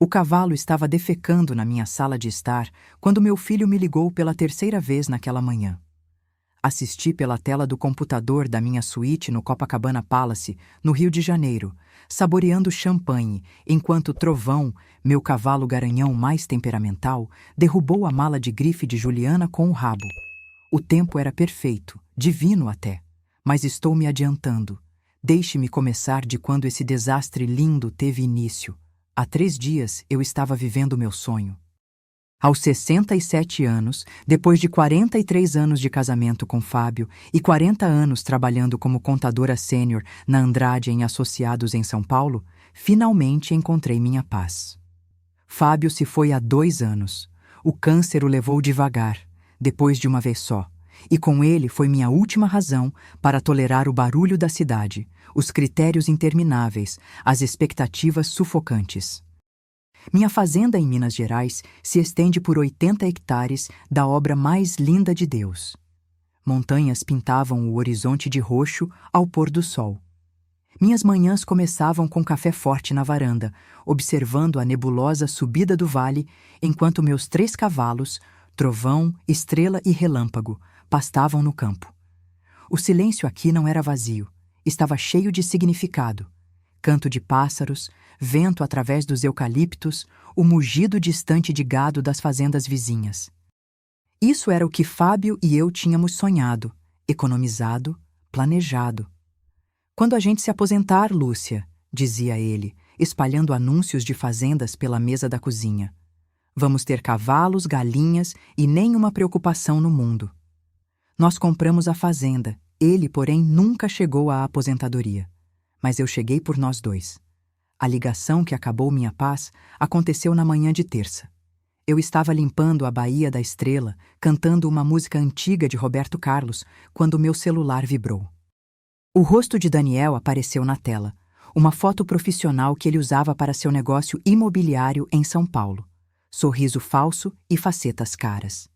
O cavalo estava defecando na minha sala de estar quando meu filho me ligou pela terceira vez naquela manhã. Assisti pela tela do computador da minha suíte no Copacabana Palace, no Rio de Janeiro, saboreando champanhe, enquanto Trovão, meu cavalo garanhão mais temperamental, derrubou a mala de grife de Juliana com o rabo. O tempo era perfeito, divino até, mas estou me adiantando. Deixe-me começar de quando esse desastre lindo teve início. Há 3 dias eu estava vivendo meu sonho. Aos 67 anos, depois de 43 anos de casamento com Fábio e 40 anos trabalhando como contadora sênior na Andrade em Associados em São Paulo, finalmente encontrei minha paz. Fábio se foi há 2 anos. O câncer o levou devagar, depois de uma vez só, e com ele foi minha última razão para tolerar o barulho da cidade, os critérios intermináveis, as expectativas sufocantes. Minha fazenda em Minas Gerais se estende por 80 hectares da obra mais linda de Deus. Montanhas pintavam o horizonte de roxo ao pôr do sol. Minhas manhãs começavam com café forte na varanda, observando a nebulosa subida do vale, enquanto meus 3 cavalos, Trovão, Estrela e Relâmpago, pastavam no campo. O silêncio aqui não era vazio, estava cheio de significado. Canto de pássaros, vento através dos eucaliptos, o mugido distante de gado das fazendas vizinhas. Isso era o que Fábio e eu tínhamos sonhado, economizado, planejado. Quando a gente se aposentar, Lúcia, dizia ele, espalhando anúncios de fazendas pela mesa da cozinha. Vamos ter cavalos, galinhas e nenhuma preocupação no mundo. Nós compramos a fazenda, ele, porém, nunca chegou à aposentadoria. Mas eu cheguei por nós 2. A ligação que acabou minha paz aconteceu na manhã de terça. Eu estava limpando a Baía da Estrela, cantando uma música antiga de Roberto Carlos, quando meu celular vibrou. O rosto de Daniel apareceu na tela, uma foto profissional que ele usava para seu negócio imobiliário em São Paulo. Sorriso falso e facetas caras.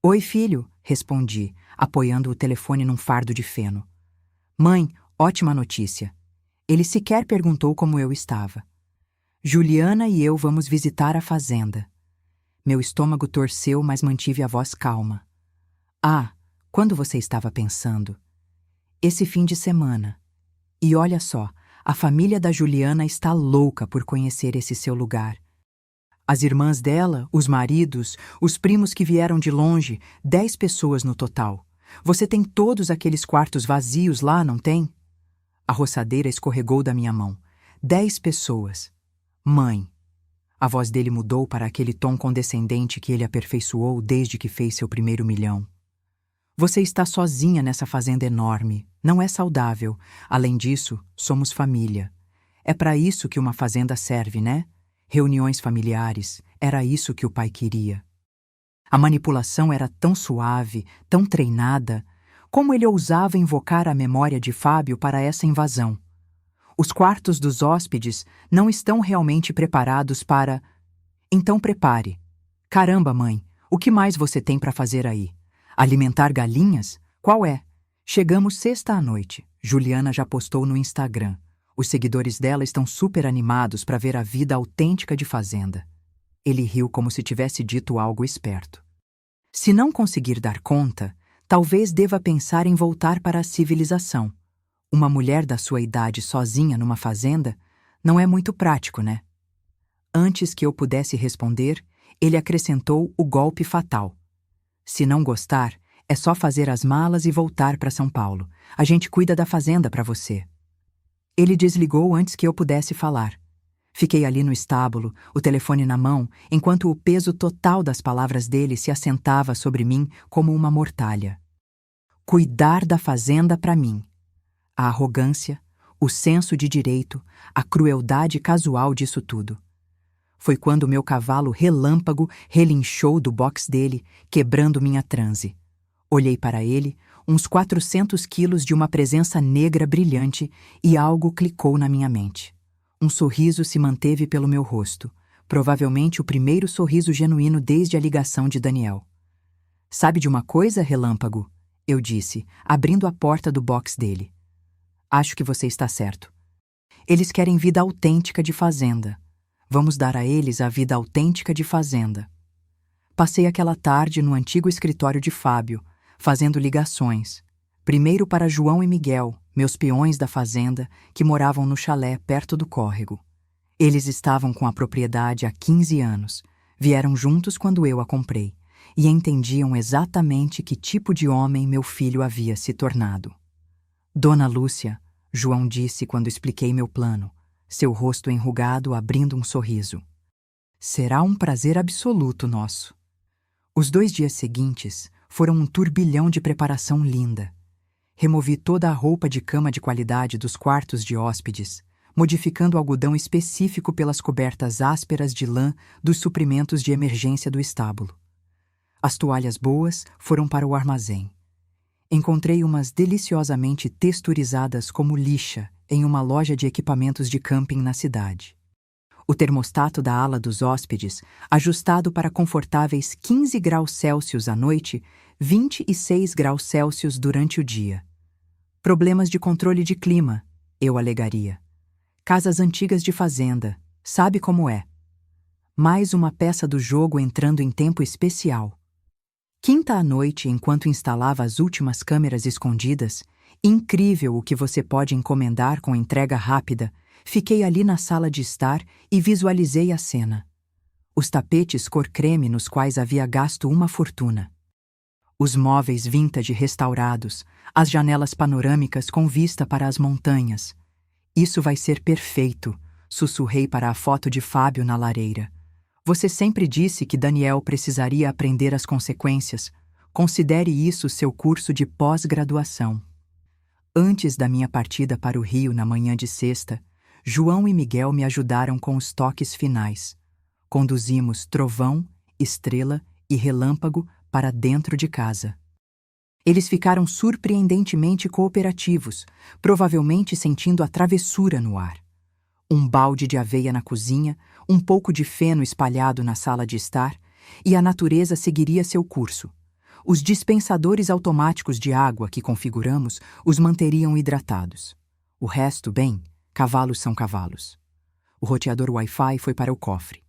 Oi, filho, respondi, apoiando o telefone num fardo de feno. Mãe, ótima notícia. Ele sequer perguntou como eu estava. Juliana e eu vamos visitar a fazenda. Meu estômago torceu, mas mantive a voz calma. Ah, quando você estava pensando? Esse fim de semana. E olha só, a família da Juliana está louca por conhecer esse seu lugar. As irmãs dela, os maridos, os primos que vieram de longe, 10 pessoas no total. Você tem todos aqueles quartos vazios lá, não tem? A roçadeira escorregou da minha mão. 10 pessoas. Mãe. A voz dele mudou para aquele tom condescendente que ele aperfeiçoou desde que fez seu primeiro milhão. Você está sozinha nessa fazenda enorme. Não é saudável. Além disso, somos família. É para isso que uma fazenda serve, né? Reuniões familiares. Era isso que o pai queria. A manipulação era tão suave, tão treinada. Como ele ousava invocar a memória de Fábio para essa invasão? Os quartos dos hóspedes não estão realmente preparados para... Então prepare. Caramba, mãe, o que mais você tem para fazer aí? Alimentar galinhas? Qual é? Chegamos sexta à noite. Juliana já postou no Instagram. Os seguidores dela estão super animados para ver a vida autêntica de fazenda. Ele riu como se tivesse dito algo esperto. Se não conseguir dar conta, talvez deva pensar em voltar para a civilização. Uma mulher da sua idade sozinha numa fazenda não é muito prático, né? Antes que eu pudesse responder, ele acrescentou o golpe fatal. Se não gostar, é só fazer as malas e voltar para São Paulo. A gente cuida da fazenda para você. Ele desligou antes que eu pudesse falar. Fiquei ali no estábulo, o telefone na mão, enquanto o peso total das palavras dele se assentava sobre mim como uma mortalha. Cuidar da fazenda para mim. A arrogância, o senso de direito, a crueldade casual disso tudo. Foi quando meu cavalo Relâmpago relinchou do box dele, quebrando minha transe. Olhei para ele, uns 400 quilos de uma presença negra brilhante, e algo clicou na minha mente. Um sorriso se manteve pelo meu rosto, provavelmente o primeiro sorriso genuíno desde a ligação de Daniel. Sabe de uma coisa, Relâmpago? Eu disse, abrindo a porta do box dele. Acho que você está certo. Eles querem vida autêntica de fazenda. Vamos dar a eles a vida autêntica de fazenda. Passei aquela tarde no antigo escritório de Fábio, fazendo ligações. Primeiro para João e Miguel, meus peões da fazenda, que moravam no chalé perto do córrego. Eles estavam com a propriedade há 15 anos, vieram juntos quando eu a comprei, e entendiam exatamente que tipo de homem meu filho havia se tornado. Dona Lúcia, João disse quando expliquei meu plano, seu rosto enrugado abrindo um sorriso. Será um prazer absoluto nosso. Os 2 dias seguintes foram um turbilhão de preparação linda. Removi toda a roupa de cama de qualidade dos quartos de hóspedes, modificando o algodão específico pelas cobertas ásperas de lã dos suprimentos de emergência do estábulo. As toalhas boas foram para o armazém. Encontrei umas deliciosamente texturizadas como lixa em uma loja de equipamentos de camping na cidade. O termostato da ala dos hóspedes, ajustado para confortáveis 15 graus Celsius à noite, 26 graus Celsius durante o dia. Problemas de controle de clima, eu alegaria. Casas antigas de fazenda, sabe como é. Mais uma peça do jogo entrando em tempo especial. Quinta à noite, enquanto instalava as últimas câmeras escondidas, incrível o que você pode encomendar com entrega rápida, fiquei ali na sala de estar e visualizei a cena. Os tapetes cor creme nos quais havia gasto uma fortuna. Os móveis vintage restaurados, as janelas panorâmicas com vista para as montanhas. Isso vai ser perfeito, sussurrei para a foto de Fábio na lareira. Você sempre disse que Daniel precisaria aprender as consequências. Considere isso seu curso de pós-graduação. Antes da minha partida para o Rio na manhã de sexta, João e Miguel me ajudaram com os toques finais. Conduzimos trovão, estrela e relâmpago para dentro de casa. Eles ficaram surpreendentemente cooperativos, provavelmente sentindo a travessura no ar. Um balde de aveia na cozinha, um pouco de feno espalhado na sala de estar, e a natureza seguiria seu curso. Os dispensadores automáticos de água que configuramos os manteriam hidratados. O resto, bem, cavalos são cavalos. O roteador Wi-Fi foi para o cofre.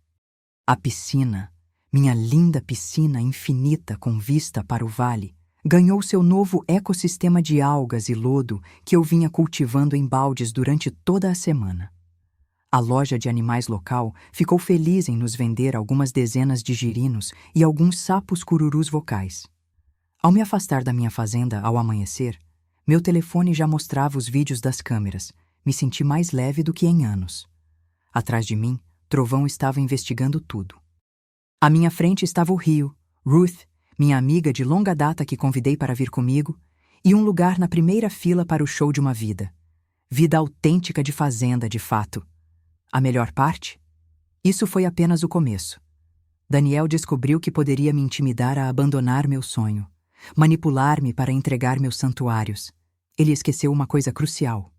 A piscina, minha linda piscina infinita com vista para o vale, ganhou seu novo ecossistema de algas e lodo que eu vinha cultivando em baldes durante toda a semana. A loja de animais local ficou feliz em nos vender algumas dezenas de girinos e alguns sapos cururus vocais. Ao me afastar da minha fazenda ao amanhecer, meu telefone já mostrava os vídeos das câmeras. Me senti mais leve do que em anos. Atrás de mim, Trovão estava investigando tudo. À minha frente estava o rio, Ruth, minha amiga de longa data que convidei para vir comigo, e um lugar na primeira fila para o show de uma vida. Vida autêntica de fazenda, de fato. A melhor parte? Isso foi apenas o começo. Daniel descobriu que poderia me intimidar a abandonar meu sonho, manipular-me para entregar meus santuários. Ele esqueceu uma coisa crucial.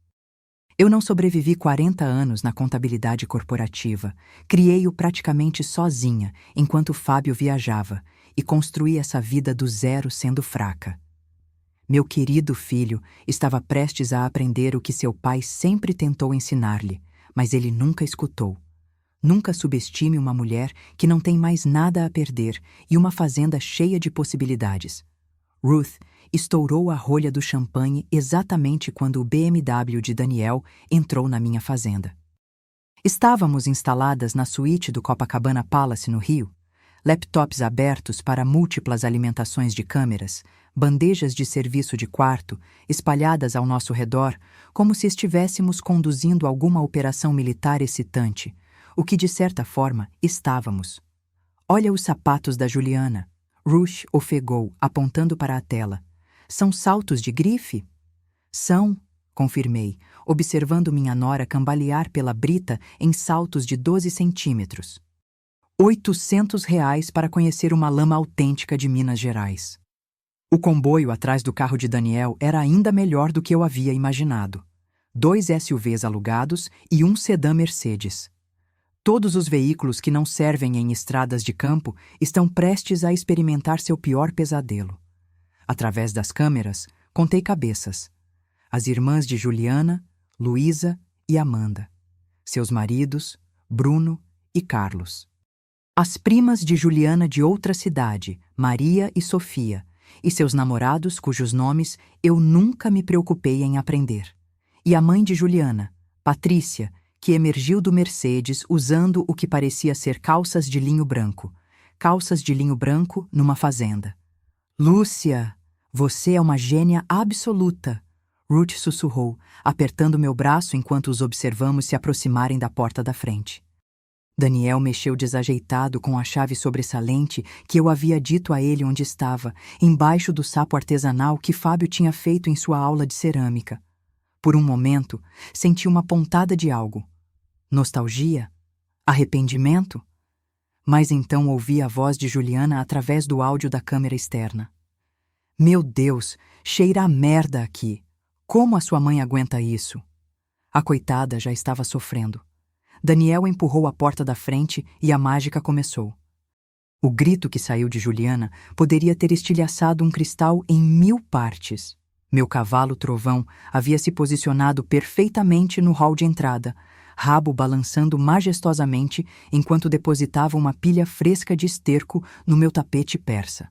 Eu não sobrevivi 40 anos na contabilidade corporativa. Criei-o praticamente sozinha, enquanto Fábio viajava, e construí essa vida do zero sendo fraca. Meu querido filho estava prestes a aprender o que seu pai sempre tentou ensinar-lhe, mas ele nunca escutou. Nunca subestime uma mulher que não tem mais nada a perder e uma fazenda cheia de possibilidades. Ruth estourou a rolha do champanhe exatamente quando o BMW de Daniel entrou na minha fazenda. Estávamos instaladas na suíte do Copacabana Palace, no Rio, laptops abertos para múltiplas alimentações de câmeras, bandejas de serviço de quarto espalhadas ao nosso redor, como se estivéssemos conduzindo alguma operação militar excitante, o que de certa forma estávamos. Olha os sapatos da Juliana, Ruth ofegou, apontando para a tela. São saltos de grife? São, confirmei, observando minha nora cambalear pela brita em saltos de 12 centímetros. R$ 800 para conhecer uma lama autêntica de Minas Gerais. O comboio atrás do carro de Daniel era ainda melhor do que eu havia imaginado. 2 SUVs alugados e um sedã Mercedes. Todos os veículos que não servem em estradas de campo estão prestes a experimentar seu pior pesadelo. Através das câmeras, contei cabeças. As irmãs de Juliana, Luísa e Amanda. Seus maridos, Bruno e Carlos. As primas de Juliana de outra cidade, Maria e Sofia, e seus namorados cujos nomes eu nunca me preocupei em aprender. E a mãe de Juliana, Patrícia, que emergiu do Mercedes usando o que parecia ser calças de linho branco. Calças de linho branco numa fazenda. Lúcia, você é uma gênia absoluta, Ruth sussurrou, apertando meu braço enquanto os observamos se aproximarem da porta da frente. Daniel mexeu desajeitado com a chave sobressalente que eu havia dito a ele onde estava, embaixo do sapo artesanal que Fábio tinha feito em sua aula de cerâmica. Por um momento, senti uma pontada de algo. Nostalgia? Arrependimento? Mas então ouvi a voz de Juliana através do áudio da câmera externa. Meu Deus, cheira a merda aqui. Como a sua mãe aguenta isso? A coitada já estava sofrendo. Daniel empurrou a porta da frente e a mágica começou. O grito que saiu de Juliana poderia ter estilhaçado um cristal em 1000 partes. Meu cavalo trovão havia se posicionado perfeitamente no hall de entrada, rabo balançando majestosamente enquanto depositava uma pilha fresca de esterco no meu tapete persa.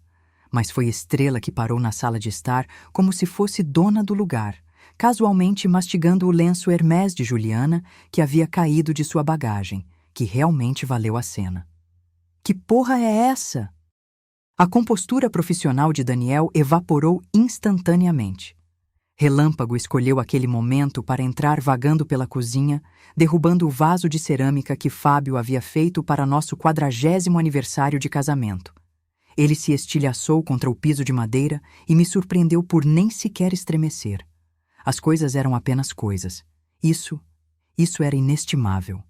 Mas foi Estrela que parou na sala de estar como se fosse dona do lugar, casualmente mastigando o lenço Hermès de Juliana que havia caído de sua bagagem, que realmente valeu a cena. Que porra é essa? A compostura profissional de Daniel evaporou instantaneamente. Relâmpago escolheu aquele momento para entrar vagando pela cozinha, derrubando o vaso de cerâmica que Fábio havia feito para nosso 40º aniversário de casamento. Ele se estilhaçou contra o piso de madeira e me surpreendeu por nem sequer estremecer. As coisas eram apenas coisas. Isso era inestimável.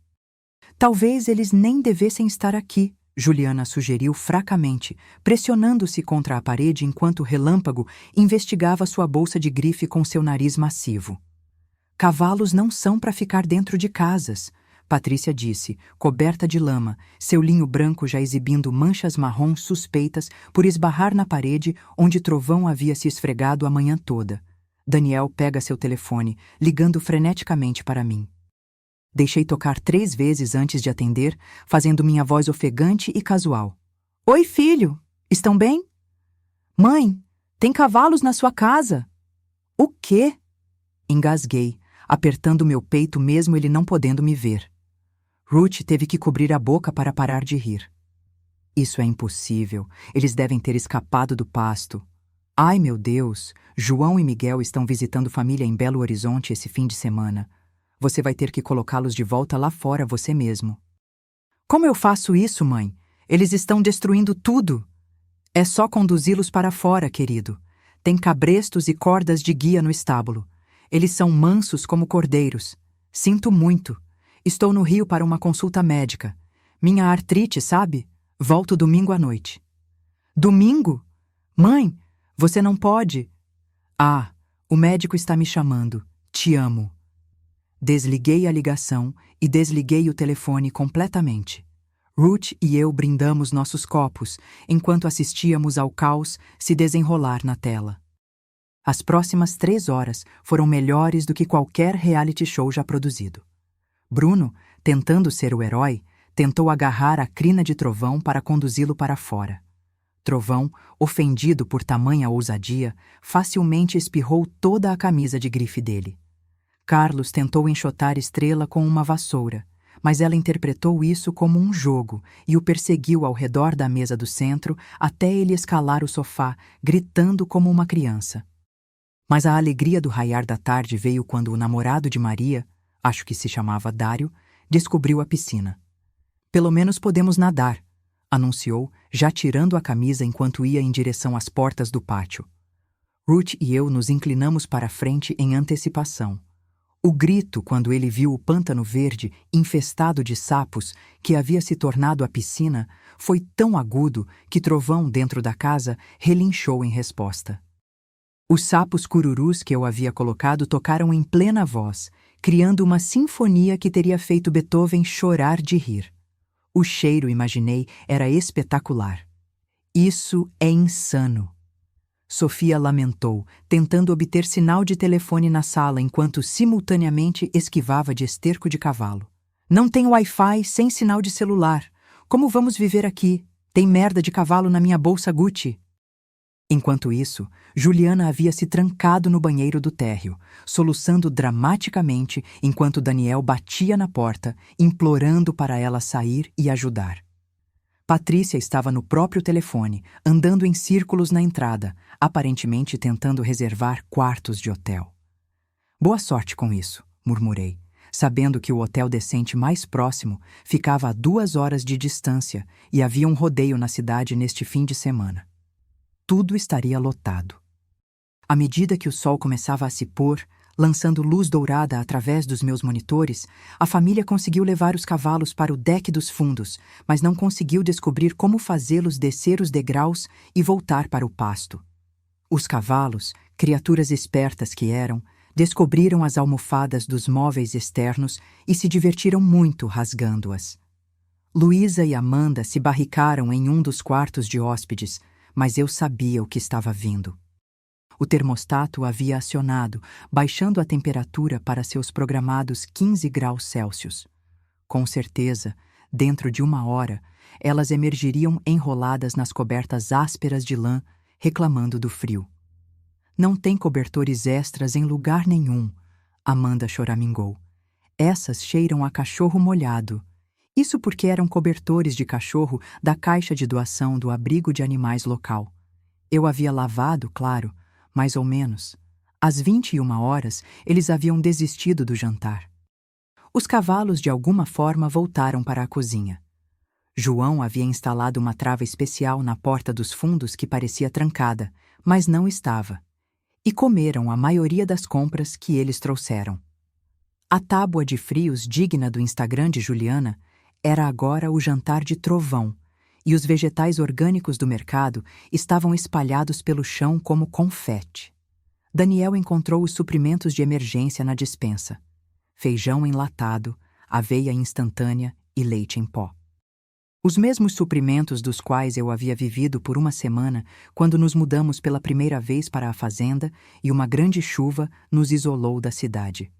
Talvez eles nem devessem estar aqui, Juliana sugeriu fracamente, pressionando-se contra a parede enquanto Relâmpago investigava sua bolsa de grife com seu nariz massivo. Cavalos não são para ficar dentro de casas, Patrícia disse, coberta de lama, seu linho branco já exibindo manchas marrons suspeitas por esbarrar na parede onde Trovão havia se esfregado a manhã toda. Daniel pega seu telefone, ligando freneticamente para mim. Deixei tocar 3 vezes antes de atender, fazendo minha voz ofegante e casual. Oi, filho! Estão bem? Mãe, tem cavalos na sua casa? O quê? Engasguei, apertando meu peito mesmo ele não podendo me ver. Ruth teve que cobrir a boca para parar de rir. Isso é impossível. Eles devem ter escapado do pasto. Ai, meu Deus! João e Miguel estão visitando família em Belo Horizonte esse fim de semana. Você vai ter que colocá-los de volta lá fora você mesmo. Como eu faço isso, mãe? Eles estão destruindo tudo. É só conduzi-los para fora, querido. Tem cabrestos e cordas de guia no estábulo. Eles são mansos como cordeiros. Sinto muito. Estou no Rio para uma consulta médica. Minha artrite, sabe? Volto domingo à noite. Domingo? Mãe, você não pode. Ah, o médico está me chamando. Te amo. Desliguei a ligação e desliguei o telefone completamente. Ruth e eu brindamos nossos copos enquanto assistíamos ao caos se desenrolar na tela. As próximas 3 horas foram melhores do que qualquer reality show já produzido. Bruno, tentando ser o herói, tentou agarrar a crina de Trovão para conduzi-lo para fora. Trovão, ofendido por tamanha ousadia, facilmente espirrou toda a camisa de grife dele. Carlos tentou enxotar Estrela com uma vassoura, mas ela interpretou isso como um jogo e o perseguiu ao redor da mesa do centro até ele escalar o sofá, gritando como uma criança. Mas a alegria do raiar da tarde veio quando o namorado de Maria, acho que se chamava Dário, descobriu a piscina. Pelo menos podemos nadar, anunciou, já tirando a camisa enquanto ia em direção às portas do pátio. Ruth e eu nos inclinamos para a frente em antecipação. O grito quando ele viu o pântano verde infestado de sapos que havia se tornado a piscina foi tão agudo que Trovão dentro da casa relinchou em resposta. Os sapos cururus que eu havia colocado tocaram em plena voz, criando uma sinfonia que teria feito Beethoven chorar de rir. O cheiro, imaginei, era espetacular. Isso é insano. Sofia lamentou, tentando obter sinal de telefone na sala enquanto simultaneamente esquivava de esterco de cavalo. Não tem Wi-Fi, sem sinal de celular. Como vamos viver aqui? Tem merda de cavalo na minha bolsa Gucci. Enquanto isso, Juliana havia se trancado no banheiro do térreo, soluçando dramaticamente enquanto Daniel batia na porta, implorando para ela sair e ajudar. Patrícia estava no próprio telefone, andando em círculos na entrada, aparentemente tentando reservar quartos de hotel. Boa sorte com isso, murmurei, sabendo que o hotel decente mais próximo ficava a 2 horas de distância e havia um rodeio na cidade neste fim de semana. Tudo estaria lotado. À medida que o sol começava a se pôr, lançando luz dourada através dos meus monitores, a família conseguiu levar os cavalos para o deck dos fundos, mas não conseguiu descobrir como fazê-los descer os degraus e voltar para o pasto. Os cavalos, criaturas espertas que eram, descobriram as almofadas dos móveis externos e se divertiram muito rasgando-as. Luísa e Amanda se barricaram em um dos quartos de hóspedes, mas eu sabia o que estava vindo. O termostato havia acionado, baixando a temperatura para seus programados 15 graus Celsius. Com certeza, dentro de 1 hora, elas emergiriam enroladas nas cobertas ásperas de lã, reclamando do frio. Não tem cobertores extras em lugar nenhum, Amanda choramingou. Essas cheiram a cachorro molhado. Isso porque eram cobertores de cachorro da caixa de doação do abrigo de animais local. Eu havia lavado, claro, mais ou menos. Às 21 horas, eles haviam desistido do jantar. Os cavalos de alguma forma voltaram para a cozinha. João havia instalado uma trava especial na porta dos fundos que parecia trancada, mas não estava. E comeram a maioria das compras que eles trouxeram. A tábua de frios digna do Instagram de Juliana era agora o jantar de trovão, e os vegetais orgânicos do mercado estavam espalhados pelo chão como confete. Daniel encontrou os suprimentos de emergência na despensa: feijão enlatado, aveia instantânea e leite em pó. Os mesmos suprimentos dos quais eu havia vivido por 1 semana quando nos mudamos pela primeira vez para a fazenda e uma grande chuva nos isolou da cidade.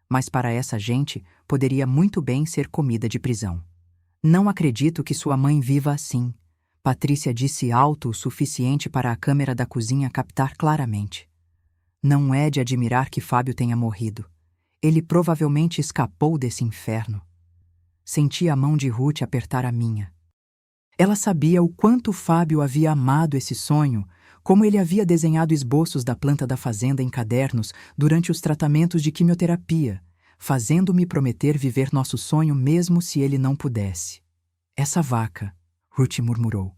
Mas para essa gente poderia muito bem ser comida de prisão. Não acredito que sua mãe viva assim, Patrícia disse alto o suficiente para a câmera da cozinha captar claramente. Não é de admirar que Fábio tenha morrido. Ele provavelmente escapou desse inferno. Senti a mão de Ruth apertar a minha. Ela sabia o quanto Fábio havia amado esse sonho, como ele havia desenhado esboços da planta da fazenda em cadernos durante os tratamentos de quimioterapia, fazendo-me prometer viver nosso sonho mesmo se ele não pudesse. Essa vaca, Ruth murmurou,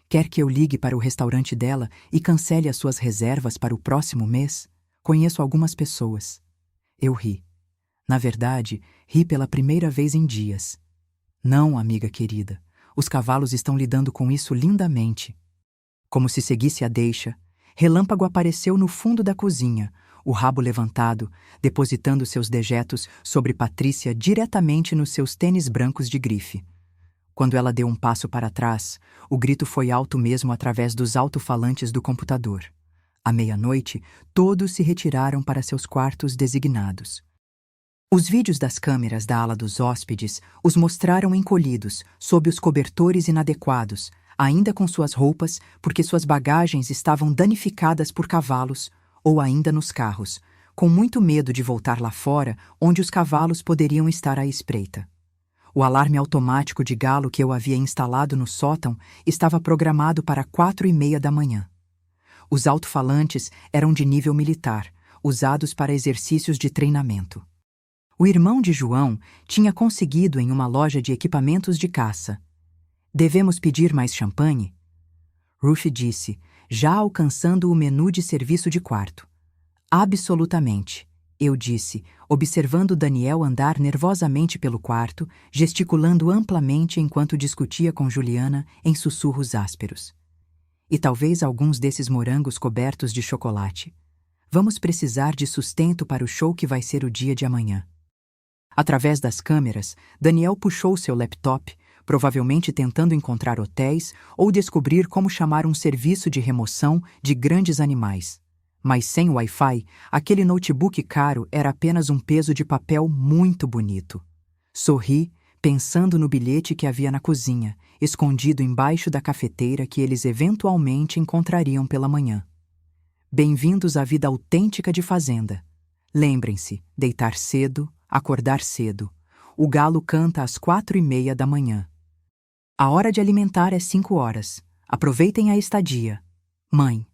quer que eu ligue para o restaurante dela e cancele as suas reservas para o próximo mês? Conheço algumas pessoas. Eu ri. Na verdade, ri pela primeira vez em dias. Não, amiga querida, os cavalos estão lidando com isso lindamente. Como se seguisse a deixa, Relâmpago apareceu no fundo da cozinha, o rabo levantado, depositando seus dejetos sobre Patrícia diretamente nos seus tênis brancos de grife. Quando ela deu um passo para trás, o grito foi alto mesmo através dos alto-falantes do computador. À meia-noite, todos se retiraram para seus quartos designados. Os vídeos das câmeras da ala dos hóspedes os mostraram encolhidos, sob os cobertores inadequados, ainda com suas roupas, porque suas bagagens estavam danificadas por cavalos, ou ainda nos carros, com muito medo de voltar lá fora, onde os cavalos poderiam estar à espreita. O alarme automático de galo que eu havia instalado no sótão estava programado para 4h30 da manhã. Os alto-falantes eram de nível militar, usados para exercícios de treinamento. O irmão de João tinha conseguido em uma loja de equipamentos de caça. Devemos pedir mais champanhe? Ruth disse, já alcançando o menu de serviço de quarto. Absolutamente, eu disse, observando Daniel andar nervosamente pelo quarto, gesticulando amplamente enquanto discutia com Juliana em sussurros ásperos. E talvez alguns desses morangos cobertos de chocolate. Vamos precisar de sustento para o show que vai ser o dia de amanhã. Através das câmeras, Daniel puxou seu laptop, provavelmente tentando encontrar hotéis ou descobrir como chamar um serviço de remoção de grandes animais. Mas sem Wi-Fi, aquele notebook caro era apenas um peso de papel muito bonito. Sorri, pensando no bilhete que havia na cozinha, escondido embaixo da cafeteira que eles eventualmente encontrariam pela manhã. Bem-vindos à vida autêntica de fazenda. Lembrem-se, deitar cedo, acordar cedo. O galo canta às 4:30 da manhã. A hora de alimentar é 5 horas. Aproveitem a estadia. Mãe.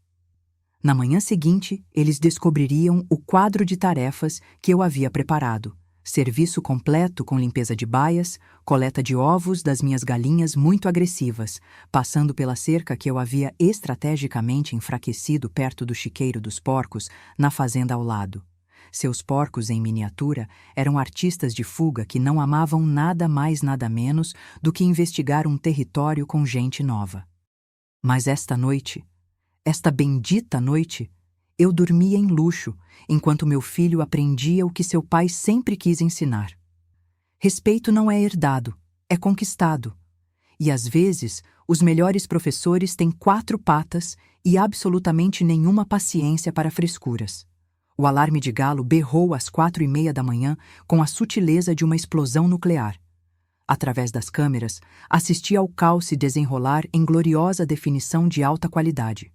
Na manhã seguinte, eles descobririam o quadro de tarefas que eu havia preparado. Serviço completo com limpeza de baias, coleta de ovos das minhas galinhas muito agressivas, passando pela cerca que eu havia estrategicamente enfraquecido perto do chiqueiro dos porcos, na fazenda ao lado. Seus porcos em miniatura eram artistas de fuga que não amavam nada mais nada menos do que investigar um território com gente nova. Mas esta noite, esta bendita noite, eu dormia em luxo, enquanto meu filho aprendia o que seu pai sempre quis ensinar. Respeito não é herdado, é conquistado. E às vezes, os melhores professores têm 4 patas e absolutamente nenhuma paciência para frescuras. O alarme de galo berrou às 4:30 da manhã com a sutileza de uma explosão nuclear. Através das câmeras, assisti ao caos se desenrolar em gloriosa definição de alta qualidade.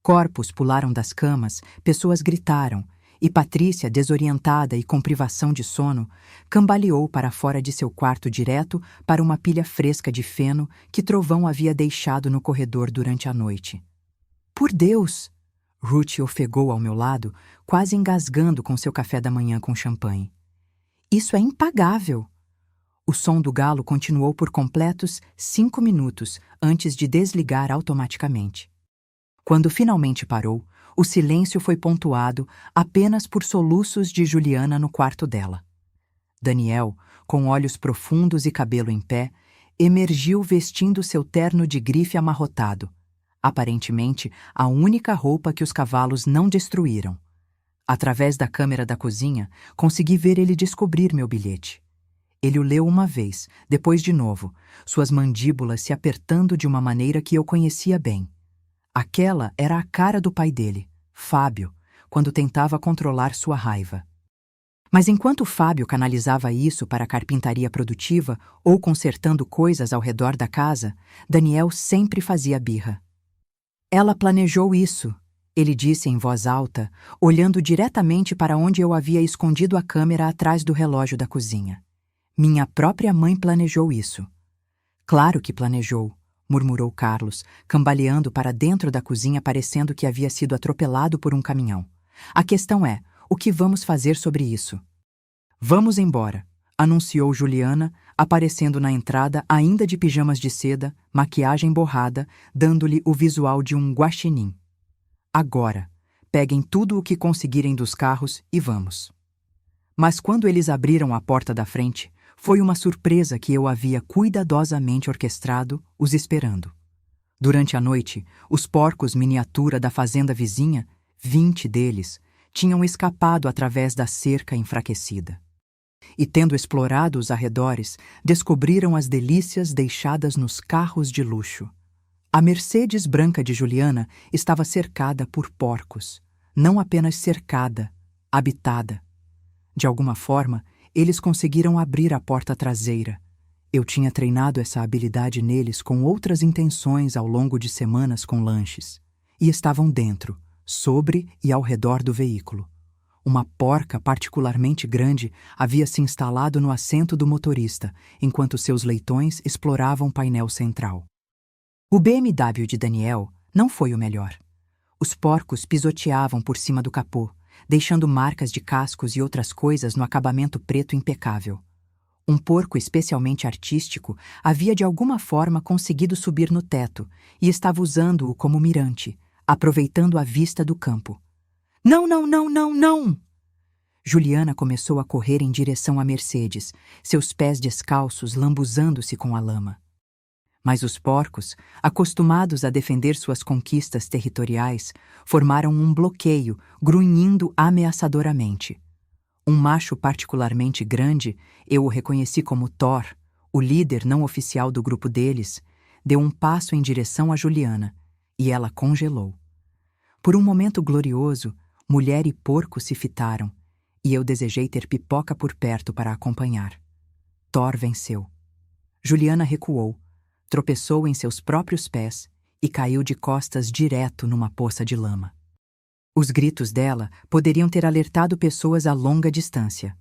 Corpos pularam das camas, pessoas gritaram, e Patrícia, desorientada e com privação de sono, cambaleou para fora de seu quarto direto para uma pilha fresca de feno que Trovão havia deixado no corredor durante a noite. Por Deus! Ruth ofegou ao meu lado, quase engasgando com seu café da manhã com champanhe. Isso é impagável! O som do galo continuou por completos 5 minutos antes de desligar automaticamente. Quando finalmente parou, o silêncio foi pontuado apenas por soluços de Juliana no quarto dela. Daniel, com olhos profundos e cabelo em pé, emergiu vestindo seu terno de grife amarrotado, aparentemente a única roupa que os cavalos não destruíram. Através da câmera da cozinha, consegui ver ele descobrir meu bilhete. Ele o leu uma vez, depois de novo, suas mandíbulas se apertando de uma maneira que eu conhecia bem. Aquela era a cara do pai dele, Fábio, quando tentava controlar sua raiva. Mas enquanto Fábio canalizava isso para a carpintaria produtiva ou consertando coisas ao redor da casa, Daniel sempre fazia birra. Ela planejou isso, ele disse em voz alta, olhando diretamente para onde eu havia escondido a câmera atrás do relógio da cozinha. Minha própria mãe planejou isso. Claro que planejou, murmurou Carlos, cambaleando para dentro da cozinha parecendo que havia sido atropelado por um caminhão. A questão é, o que vamos fazer sobre isso? Vamos embora, anunciou Juliana, aparecendo na entrada ainda de pijamas de seda, maquiagem borrada, dando-lhe o visual de um guaxinim. Agora, peguem tudo o que conseguirem dos carros e vamos. Mas quando eles abriram a porta da frente, foi uma surpresa que eu havia cuidadosamente orquestrado, os esperando. Durante a noite, os porcos miniatura da fazenda vizinha, 20 deles, tinham escapado através da cerca enfraquecida. E tendo explorado os arredores, descobriram as delícias deixadas nos carros de luxo. A Mercedes branca de Juliana estava cercada por porcos. Não apenas cercada, habitada. De alguma forma, eles conseguiram abrir a porta traseira. Eu tinha treinado essa habilidade neles com outras intenções ao longo de semanas com lanches. E estavam dentro, sobre e ao redor do veículo. Uma porca particularmente grande havia se instalado no assento do motorista, enquanto seus leitões exploravam o painel central. O BMW de Daniel não foi o melhor. Os porcos pisoteavam por cima do capô, deixando marcas de cascos e outras coisas no acabamento preto impecável. Um porco especialmente artístico havia de alguma forma conseguido subir no teto e estava usando-o como mirante, aproveitando a vista do campo. Não, não, não, não, não! Juliana começou a correr em direção à Mercedes, seus pés descalços lambuzando-se com a lama. Mas os porcos, acostumados a defender suas conquistas territoriais, formaram um bloqueio, grunhindo ameaçadoramente. Um macho particularmente grande, eu o reconheci como Thor, o líder não oficial do grupo deles, deu um passo em direção a Juliana, e ela congelou. Por um momento glorioso, mulher e porco se fitaram, e eu desejei ter pipoca por perto para acompanhar. Thor venceu. Juliana recuou, tropeçou em seus próprios pés e caiu de costas direto numa poça de lama. Os gritos dela poderiam ter alertado pessoas a longa distância.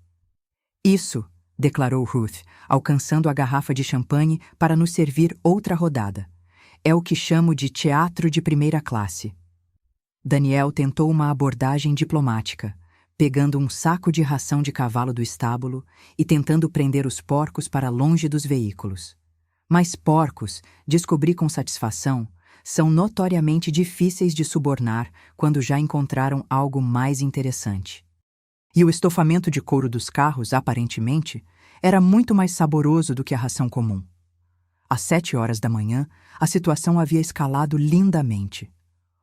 Isso, declarou Ruth, alcançando a garrafa de champanhe para nos servir outra rodada. É o que chamo de teatro de primeira classe. Daniel tentou uma abordagem diplomática, pegando um saco de ração de cavalo do estábulo e tentando prender os porcos para longe dos veículos. Mas porcos, descobri com satisfação, são notoriamente difíceis de subornar quando já encontraram algo mais interessante. E o estofamento de couro dos carros, aparentemente, era muito mais saboroso do que a ração comum. Às 7 horas da manhã, a situação havia escalado lindamente.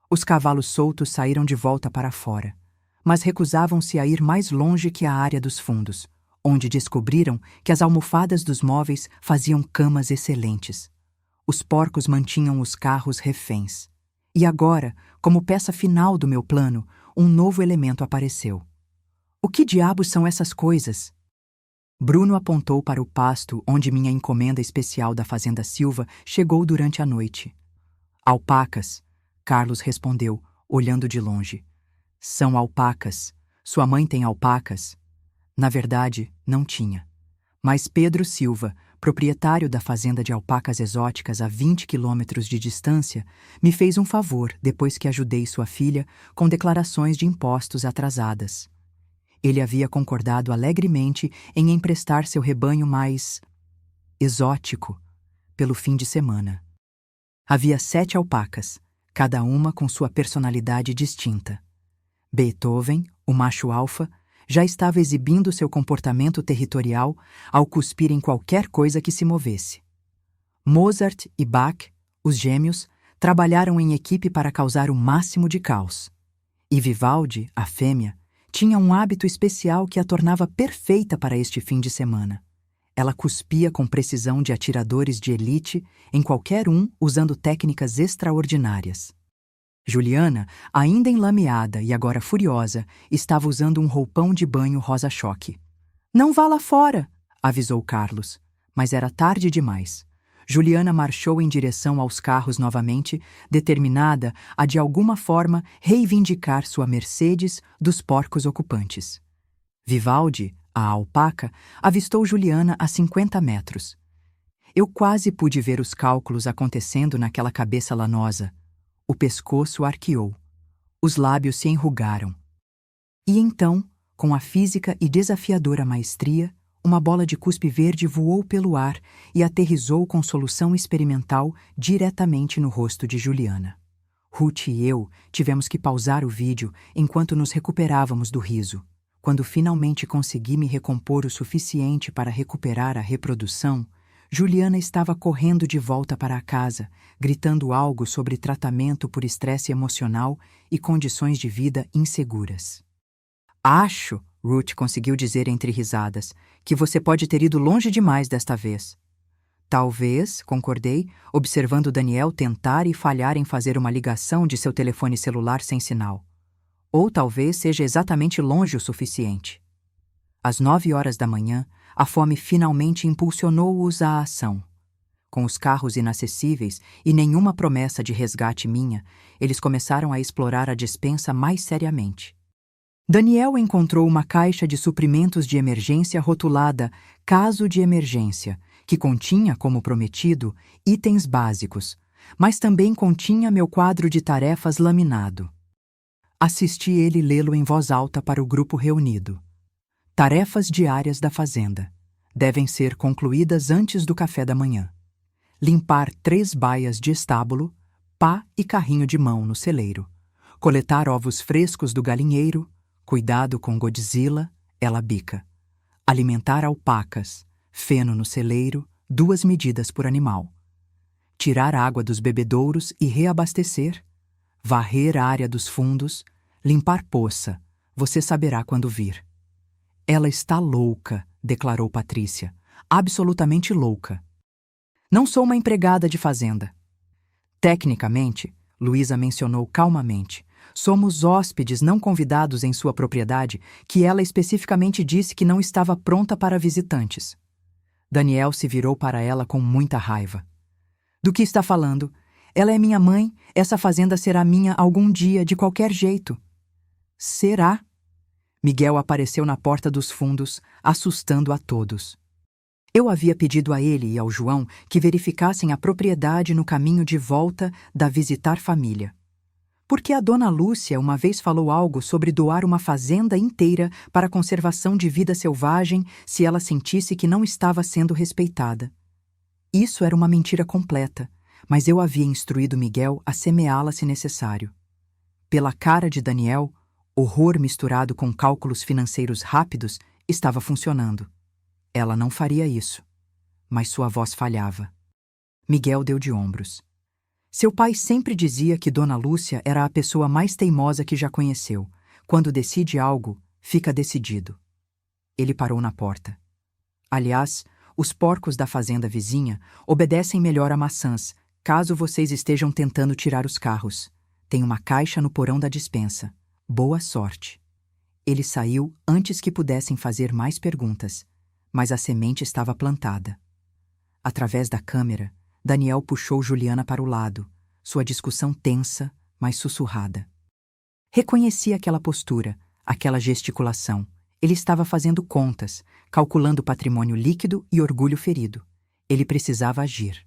Os cavalos soltos saíram de volta para fora, mas recusavam-se a ir mais longe que a área dos fundos, onde descobriram que as almofadas dos móveis faziam camas excelentes. Os porcos mantinham os carros reféns. E agora, como peça final do meu plano, um novo elemento apareceu. O que diabos são essas coisas? Bruno apontou para o pasto onde minha encomenda especial da Fazenda Silva chegou durante a noite. Alpacas, Carlos respondeu, olhando de longe. São alpacas. Sua mãe tem alpacas? Na verdade, não tinha. Mas Pedro Silva, proprietário da fazenda de alpacas exóticas a 20 quilômetros de distância, me fez um favor depois que ajudei sua filha com declarações de impostos atrasadas. Ele havia concordado alegremente em emprestar seu rebanho mais exótico pelo fim de semana. Havia 7 alpacas, cada uma com sua personalidade distinta. Beethoven, o macho alfa, já estava exibindo seu comportamento territorial ao cuspir em qualquer coisa que se movesse. Mozart e Bach, os gêmeos, trabalharam em equipe para causar o máximo de caos. E Vivaldi, a fêmea, tinha um hábito especial que a tornava perfeita para este fim de semana. Ela cuspia com precisão de atiradores de elite em qualquer um usando técnicas extraordinárias. Juliana, ainda enlameada e agora furiosa, estava usando um roupão de banho rosa-choque. "Não vá lá fora!" avisou Carlos, mas era tarde demais. Juliana marchou em direção aos carros novamente, determinada a de alguma forma reivindicar sua Mercedes dos porcos ocupantes. Vivaldi, a alpaca, avistou Juliana a 50 metros. Eu quase pude ver os cálculos acontecendo naquela cabeça lanosa. O pescoço arqueou. Os lábios se enrugaram. E então, com a física e desafiadora maestria, uma bola de cuspe verde voou pelo ar e aterrissou com solução experimental diretamente no rosto de Juliana. Ruth e eu tivemos que pausar o vídeo enquanto nos recuperávamos do riso. Quando finalmente consegui me recompor o suficiente para recuperar a reprodução, Juliana estava correndo de volta para a casa, gritando algo sobre tratamento por estresse emocional e condições de vida inseguras. "Acho", Ruth conseguiu dizer entre risadas, "que você pode ter ido longe demais desta vez." "Talvez", concordei, observando Daniel tentar e falhar em fazer uma ligação de seu telefone celular sem sinal. "Ou talvez seja exatamente longe o suficiente." Às 9 horas da manhã, a fome finalmente impulsionou-os à ação. Com os carros inacessíveis e nenhuma promessa de resgate minha, eles começaram a explorar a despensa mais seriamente. Daniel encontrou uma caixa de suprimentos de emergência rotulada "Caso de Emergência", que continha, como prometido, itens básicos, mas também continha meu quadro de tarefas laminado. Assisti ele lê-lo em voz alta para o grupo reunido. Tarefas diárias da fazenda. Devem ser concluídas antes do café da manhã. Limpar 3 baias de estábulo, pá e carrinho de mão no celeiro. Coletar ovos frescos do galinheiro. Cuidado com Godzilla, ela bica. Alimentar alpacas. Feno no celeiro, 2 medidas por animal. Tirar água dos bebedouros e reabastecer. Varrer a área dos fundos. Limpar poça. Você saberá quando vir. "Ela está louca", declarou Patrícia. "Absolutamente louca." "Não sou uma empregada de fazenda." "Tecnicamente", Luísa mencionou calmamente, "somos hóspedes não convidados em sua propriedade que ela especificamente disse que não estava pronta para visitantes." Daniel se virou para ela com muita raiva. Do que está falando? Ela é minha mãe, essa fazenda será minha algum dia, de qualquer jeito. Será? Miguel apareceu na porta dos fundos, assustando a todos. Eu havia pedido a ele e ao João que verificassem a propriedade no caminho de volta da visitar família. Porque a dona Lúcia uma vez falou algo sobre doar uma fazenda inteira para a conservação de vida selvagem se ela sentisse que não estava sendo respeitada. Isso era uma mentira completa, mas eu havia instruído Miguel a semeá-la se necessário. Pela cara de Daniel, horror misturado com cálculos financeiros rápidos estava funcionando. Ela não faria isso, mas sua voz falhava. Miguel deu de ombros. Seu pai sempre dizia que Dona Lúcia era a pessoa mais teimosa que já conheceu. Quando decide algo, fica decidido. Ele parou na porta. Aliás, os porcos da fazenda vizinha obedecem melhor a maçãs, caso vocês estejam tentando tirar os carros. Tem uma caixa no porão da despensa. Boa sorte. Ele saiu antes que pudessem fazer mais perguntas, mas a semente estava plantada. Através da câmera, Daniel puxou Juliana para o lado, sua discussão tensa, mas sussurrada. Reconheci aquela postura, aquela gesticulação. Ele estava fazendo contas, calculando patrimônio líquido e orgulho ferido. Ele precisava agir.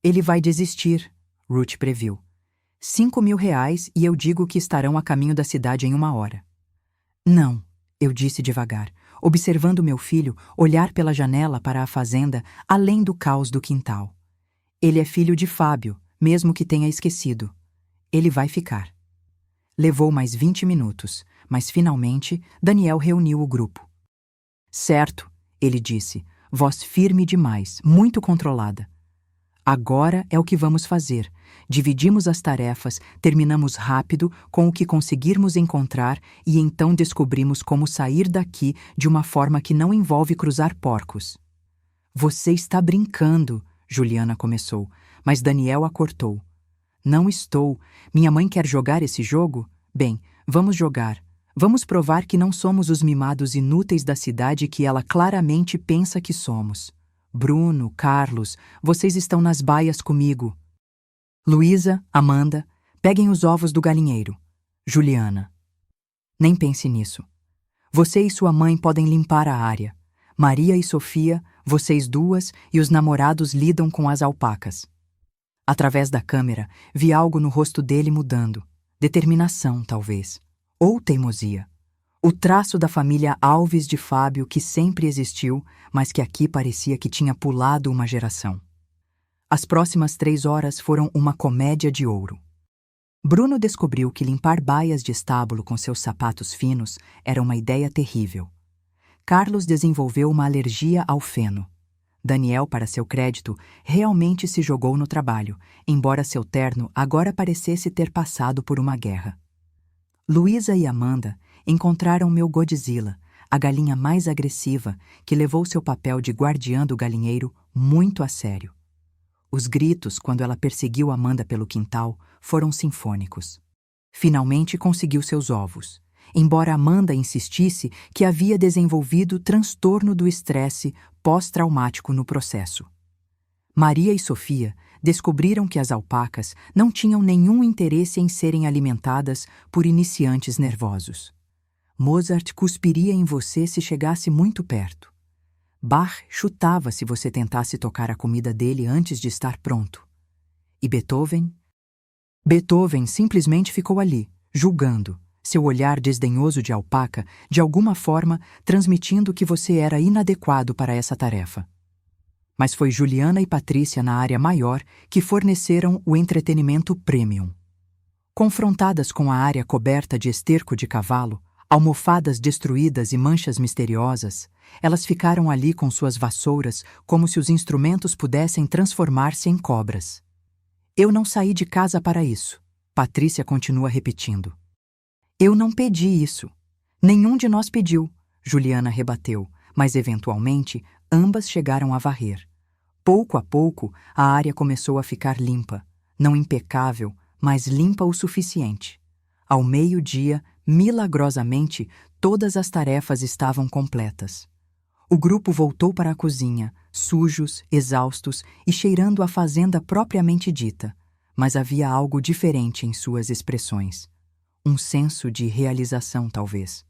Ele vai desistir, Ruth previu. 5.000 reais e eu digo que estarão a caminho da cidade em 1 hora. Não, eu disse devagar, observando meu filho olhar pela janela para a fazenda além do caos do quintal. Ele é filho de Fábio, mesmo que tenha esquecido. Ele vai ficar. Levou mais 20 minutos, mas finalmente Daniel reuniu o grupo. Certo, ele disse, voz firme demais, muito controlada. Agora é o que vamos fazer. Dividimos as tarefas, terminamos rápido com o que conseguirmos encontrar e então descobrimos como sair daqui de uma forma que não envolve cruzar porcos. Você está brincando, Juliana começou, mas Daniel a cortou. Não estou. Minha mãe quer jogar esse jogo? Bem, vamos jogar. Vamos provar que não somos os mimados inúteis da cidade que ela claramente pensa que somos. Bruno, Carlos, vocês estão nas baias comigo. Luísa, Amanda, peguem os ovos do galinheiro. Juliana. Nem pense nisso. Você e sua mãe podem limpar a área. Maria e Sofia, vocês duas e os namorados lidam com as alpacas. Através da câmera, vi algo no rosto dele mudando. Determinação, talvez. Ou teimosia. O traço da família Alves de Fábio que sempre existiu, mas que aqui parecia que tinha pulado uma geração. As próximas 3 horas foram uma comédia de ouro. Bruno descobriu que limpar baias de estábulo com seus sapatos finos era uma ideia terrível. Carlos desenvolveu uma alergia ao feno. Daniel, para seu crédito, realmente se jogou no trabalho, embora seu terno agora parecesse ter passado por uma guerra. Luísa e Amanda encontraram meu Godzilla, a galinha mais agressiva, que levou seu papel de guardiã do galinheiro muito a sério. Os gritos, quando ela perseguiu Amanda pelo quintal, foram sinfônicos. Finalmente conseguiu seus ovos, embora Amanda insistisse que havia desenvolvido transtorno do estresse pós-traumático no processo. Maria e Sofia descobriram que as alpacas não tinham nenhum interesse em serem alimentadas por iniciantes nervosos. Mozart cuspiria em você se chegasse muito perto. Bach chutava se você tentasse tocar a comida dele antes de estar pronto. E Beethoven? Beethoven simplesmente ficou ali, julgando, seu olhar desdenhoso de alpaca, de alguma forma transmitindo que você era inadequado para essa tarefa. Mas foi Juliana e Patrícia na área maior que forneceram o entretenimento premium. Confrontadas com a área coberta de esterco de cavalo, almofadas destruídas e manchas misteriosas, elas ficaram ali com suas vassouras como se os instrumentos pudessem transformar-se em cobras. Eu não saí de casa para isso, Patrícia continua repetindo. Eu não pedi isso. Nenhum de nós pediu, Juliana rebateu, mas eventualmente ambas chegaram a varrer. Pouco a pouco, a área começou a ficar limpa, não impecável, mas limpa o suficiente. Ao meio-dia, milagrosamente, todas as tarefas estavam completas. O grupo voltou para a cozinha, sujos, exaustos e cheirando a fazenda propriamente dita, mas havia algo diferente em suas expressões. Um senso de realização, talvez.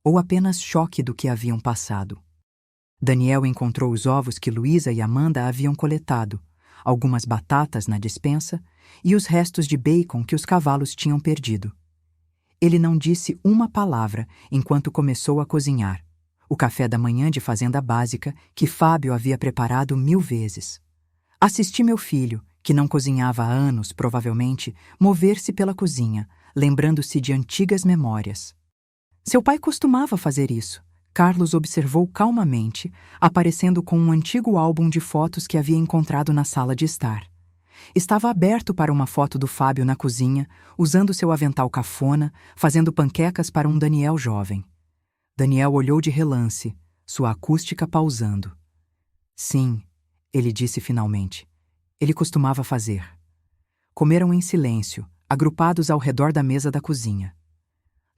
Ou apenas choque do que haviam passado. Daniel encontrou os ovos que Luísa e Amanda haviam coletado, algumas batatas na despensa e os restos de bacon que os cavalos tinham perdido. Ele não disse uma palavra enquanto começou a cozinhar. O café da manhã de fazenda básica que Fábio havia preparado 1000 vezes. Assisti meu filho, que não cozinhava há anos, provavelmente, mover-se pela cozinha, lembrando-se de antigas memórias. Seu pai costumava fazer isso. Carlos observou calmamente, aparecendo com um antigo álbum de fotos que havia encontrado na sala de estar. Estava aberto para uma foto do Fábio na cozinha, usando seu avental cafona, fazendo panquecas para um Daniel jovem. Daniel olhou de relance, sua acústica pausando. Sim, ele disse finalmente. Ele costumava fazer. Comeram em silêncio, agrupados ao redor da mesa da cozinha.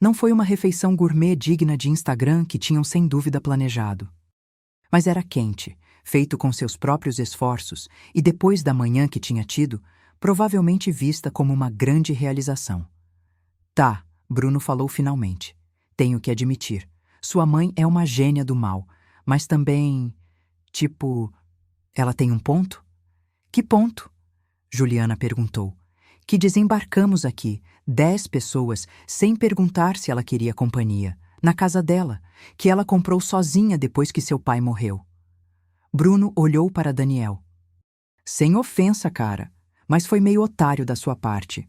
Não foi uma refeição gourmet digna de Instagram que tinham sem dúvida planejado. Mas era quente, feito com seus próprios esforços, e depois da manhã que tinha tido, provavelmente vista como uma grande realização. Tá, Bruno falou finalmente. Tenho que admitir. Sua mãe é uma gênia do mal, mas também... ela tem um ponto? Que ponto? Juliana perguntou. Que desembarcamos aqui, 10 pessoas, sem perguntar se ela queria companhia, na casa dela, que ela comprou sozinha depois que seu pai morreu. Bruno olhou para Daniel. Sem ofensa, cara, mas foi meio otário da sua parte.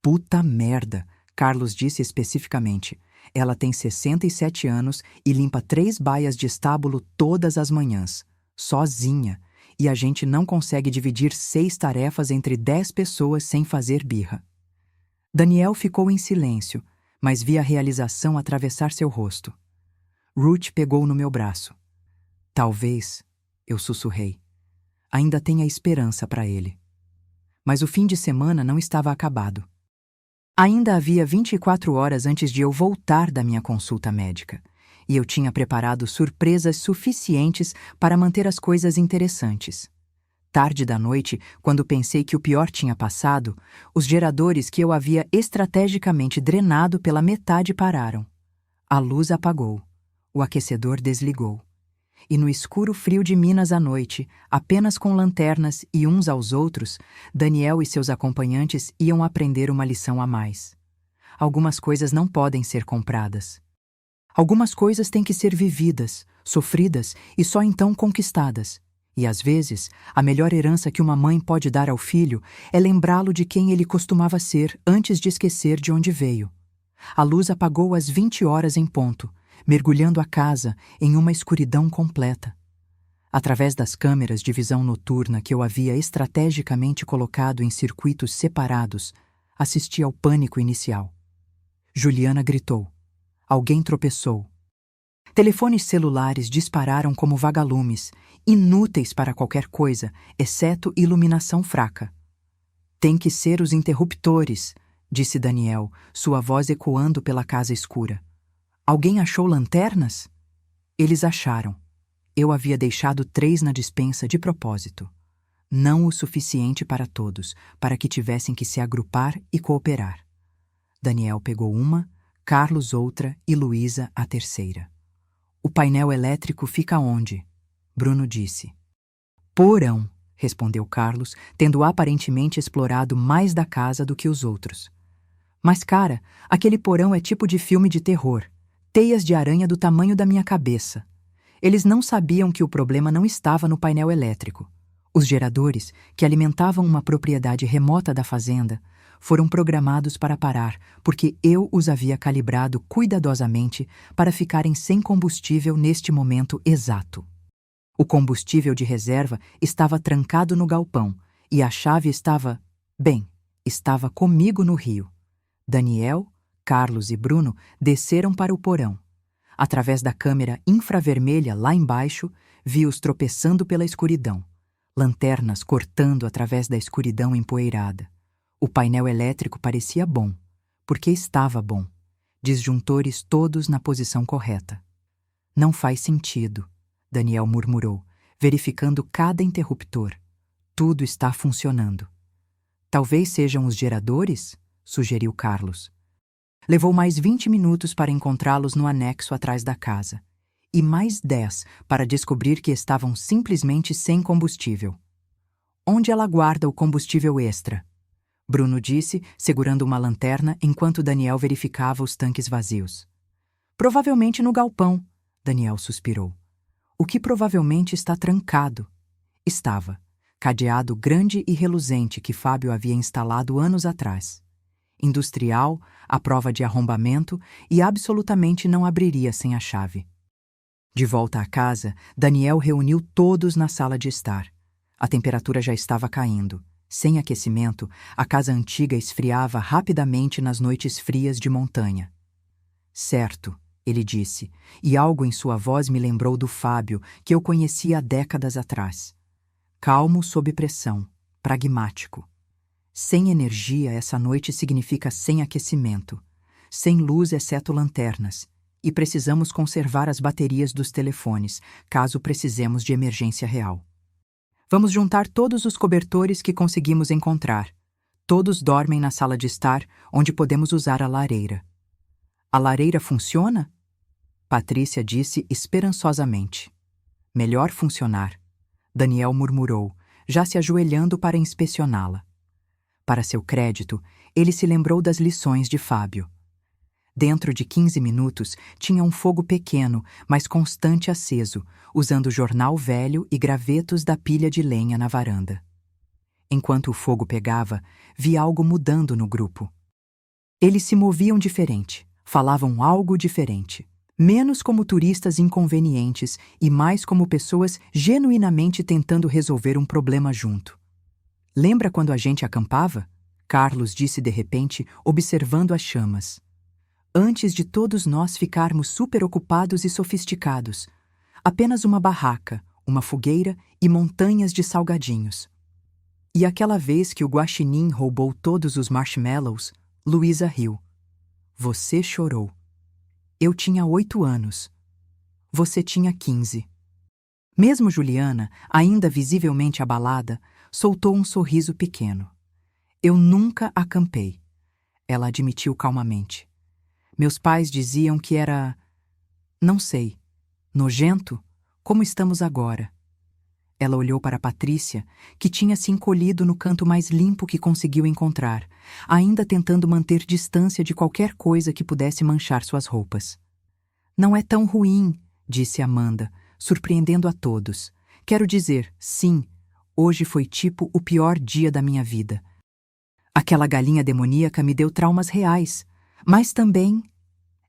Puta merda, Carlos disse especificamente. Ela tem 67 anos e limpa 3 baias de estábulo todas as manhãs, sozinha, e a gente não consegue dividir 6 tarefas entre 10 pessoas sem fazer birra. Daniel ficou em silêncio, mas vi a realização atravessar seu rosto. Ruth pegou no meu braço. Talvez, eu sussurrei, ainda tenha esperança para ele. Mas o fim de semana não estava acabado. Ainda havia 24 horas antes de eu voltar da minha consulta médica, e eu tinha preparado surpresas suficientes para manter as coisas interessantes. Tarde da noite, quando pensei que o pior tinha passado, os geradores que eu havia estrategicamente drenado pela metade pararam. A luz apagou, o aquecedor desligou. E no escuro frio de Minas à noite, apenas com lanternas e uns aos outros, Daniel e seus acompanhantes iam aprender uma lição a mais. Algumas coisas não podem ser compradas. Algumas coisas têm que ser vividas, sofridas e só então conquistadas. E às vezes, a melhor herança que uma mãe pode dar ao filho é lembrá-lo de quem ele costumava ser antes de esquecer de onde veio. A luz apagou às 20 horas em ponto, mergulhando a casa em uma escuridão completa. Através das câmeras de visão noturna que eu havia estrategicamente colocado em circuitos separados, assisti ao pânico inicial. Juliana gritou. Alguém tropeçou. Telefones celulares dispararam como vagalumes, inúteis para qualquer coisa, exceto iluminação fraca. Tem que ser os interruptores, disse Daniel, sua voz ecoando pela casa escura. Alguém achou lanternas? Eles acharam. Eu havia deixado 3 na despensa de propósito. Não o suficiente para todos, para que tivessem que se agrupar e cooperar. Daniel pegou uma, Carlos outra e Luísa a terceira. O painel elétrico fica onde? Bruno disse. Porão, respondeu Carlos, tendo aparentemente explorado mais da casa do que os outros. Mas, cara, aquele porão é tipo de filme de terror. Teias de aranha do tamanho da minha cabeça. Eles não sabiam que o problema não estava no painel elétrico. Os geradores, que alimentavam uma propriedade remota da fazenda, foram programados para parar, porque eu os havia calibrado cuidadosamente para ficarem sem combustível neste momento exato. O combustível de reserva estava trancado no galpão, e a chave estava comigo no rio. Daniel, Carlos e Bruno desceram para o porão. Através da câmera infravermelha lá embaixo, vi-os tropeçando pela escuridão. Lanternas cortando através da escuridão empoeirada. O painel elétrico parecia bom, porque estava bom. Disjuntores todos na posição correta. Não faz sentido. Daniel murmurou, verificando cada interruptor. Tudo está funcionando. Talvez sejam os geradores? Sugeriu Carlos. Levou mais 20 minutos para encontrá-los no anexo atrás da casa. E mais 10 para descobrir que estavam simplesmente sem combustível. Onde ela guarda o combustível extra? Bruno disse, segurando uma lanterna enquanto Daniel verificava os tanques vazios. Provavelmente no galpão, Daniel suspirou. O que provavelmente está trancado. Estava. Cadeado grande e reluzente que Fábio havia instalado anos atrás. Industrial, à prova de arrombamento e absolutamente não abriria sem a chave. De volta à casa, Daniel reuniu todos na sala de estar. A temperatura já estava caindo. Sem aquecimento, a casa antiga esfriava rapidamente nas noites frias de montanha. Certo, ele disse, e algo em sua voz me lembrou do Fábio, que eu conhecia há décadas atrás. Calmo sob pressão, pragmático. Sem energia, essa noite significa sem aquecimento. Sem luz, exceto lanternas. E precisamos conservar as baterias dos telefones, caso precisemos de emergência real. Vamos juntar todos os cobertores que conseguimos encontrar. Todos dormem na sala de estar, onde podemos usar a lareira. A lareira funciona? Patrícia disse esperançosamente. Melhor funcionar. Daniel murmurou, já se ajoelhando para inspecioná-la. Para seu crédito, ele se lembrou das lições de Fábio. Dentro de 15 minutos, tinha um fogo pequeno, mas constante aceso, usando jornal velho e gravetos da pilha de lenha na varanda. Enquanto o fogo pegava, vi algo mudando no grupo. Eles se moviam diferente, falavam algo diferente. Menos como turistas inconvenientes e mais como pessoas genuinamente tentando resolver um problema junto. Lembra quando a gente acampava? Carlos disse de repente, observando as chamas. Antes de todos nós ficarmos super ocupados e sofisticados. Apenas uma barraca, uma fogueira e montanhas de salgadinhos. E aquela vez que o guaxinim roubou todos os marshmallows, Luísa riu. Você chorou. Eu tinha 8 anos. Você tinha 15. Mesmo Juliana, ainda visivelmente abalada, soltou um sorriso pequeno. Eu nunca acampei. Ela admitiu calmamente. Meus pais diziam que era... não sei. Nojento? Como estamos agora? Ela olhou para Patrícia, que tinha se encolhido no canto mais limpo que conseguiu encontrar, ainda tentando manter distância de qualquer coisa que pudesse manchar suas roupas. Não é tão ruim, disse Amanda, surpreendendo a todos. Quero dizer, sim, hoje foi tipo o pior dia da minha vida. Aquela galinha demoníaca me deu traumas reais. Mas também...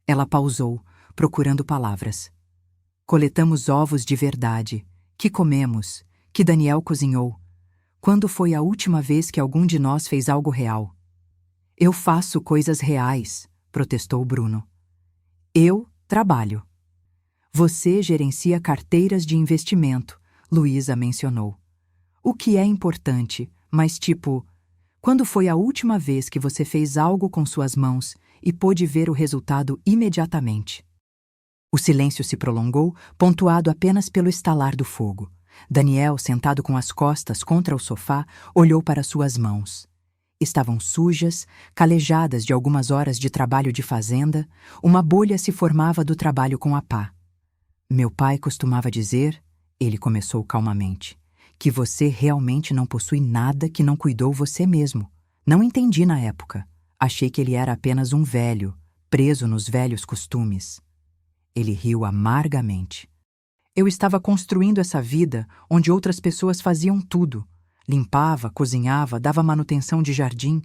Ela pausou, procurando palavras. Coletamos ovos de verdade, que comemos, que Daniel cozinhou. Quando foi a última vez que algum de nós fez algo real? Eu faço coisas reais, protestou Bruno. Eu trabalho. Você gerencia carteiras de investimento, Luísa mencionou. O que é importante, mas tipo... Quando foi a última vez que você fez algo com suas mãos e pôde ver o resultado imediatamente? O silêncio se prolongou, pontuado apenas pelo estalar do fogo. Daniel, sentado com as costas contra o sofá, olhou para suas mãos. Estavam sujas, calejadas de algumas horas de trabalho de fazenda, uma bolha se formava do trabalho com a pá. Meu pai costumava dizer, ele começou calmamente, que você realmente não possui nada que não cuidou você mesmo. Não entendi na época. Achei que ele era apenas um velho, preso nos velhos costumes. Ele riu amargamente. Eu estava construindo essa vida onde outras pessoas faziam tudo. Limpava, cozinhava, dava manutenção de jardim.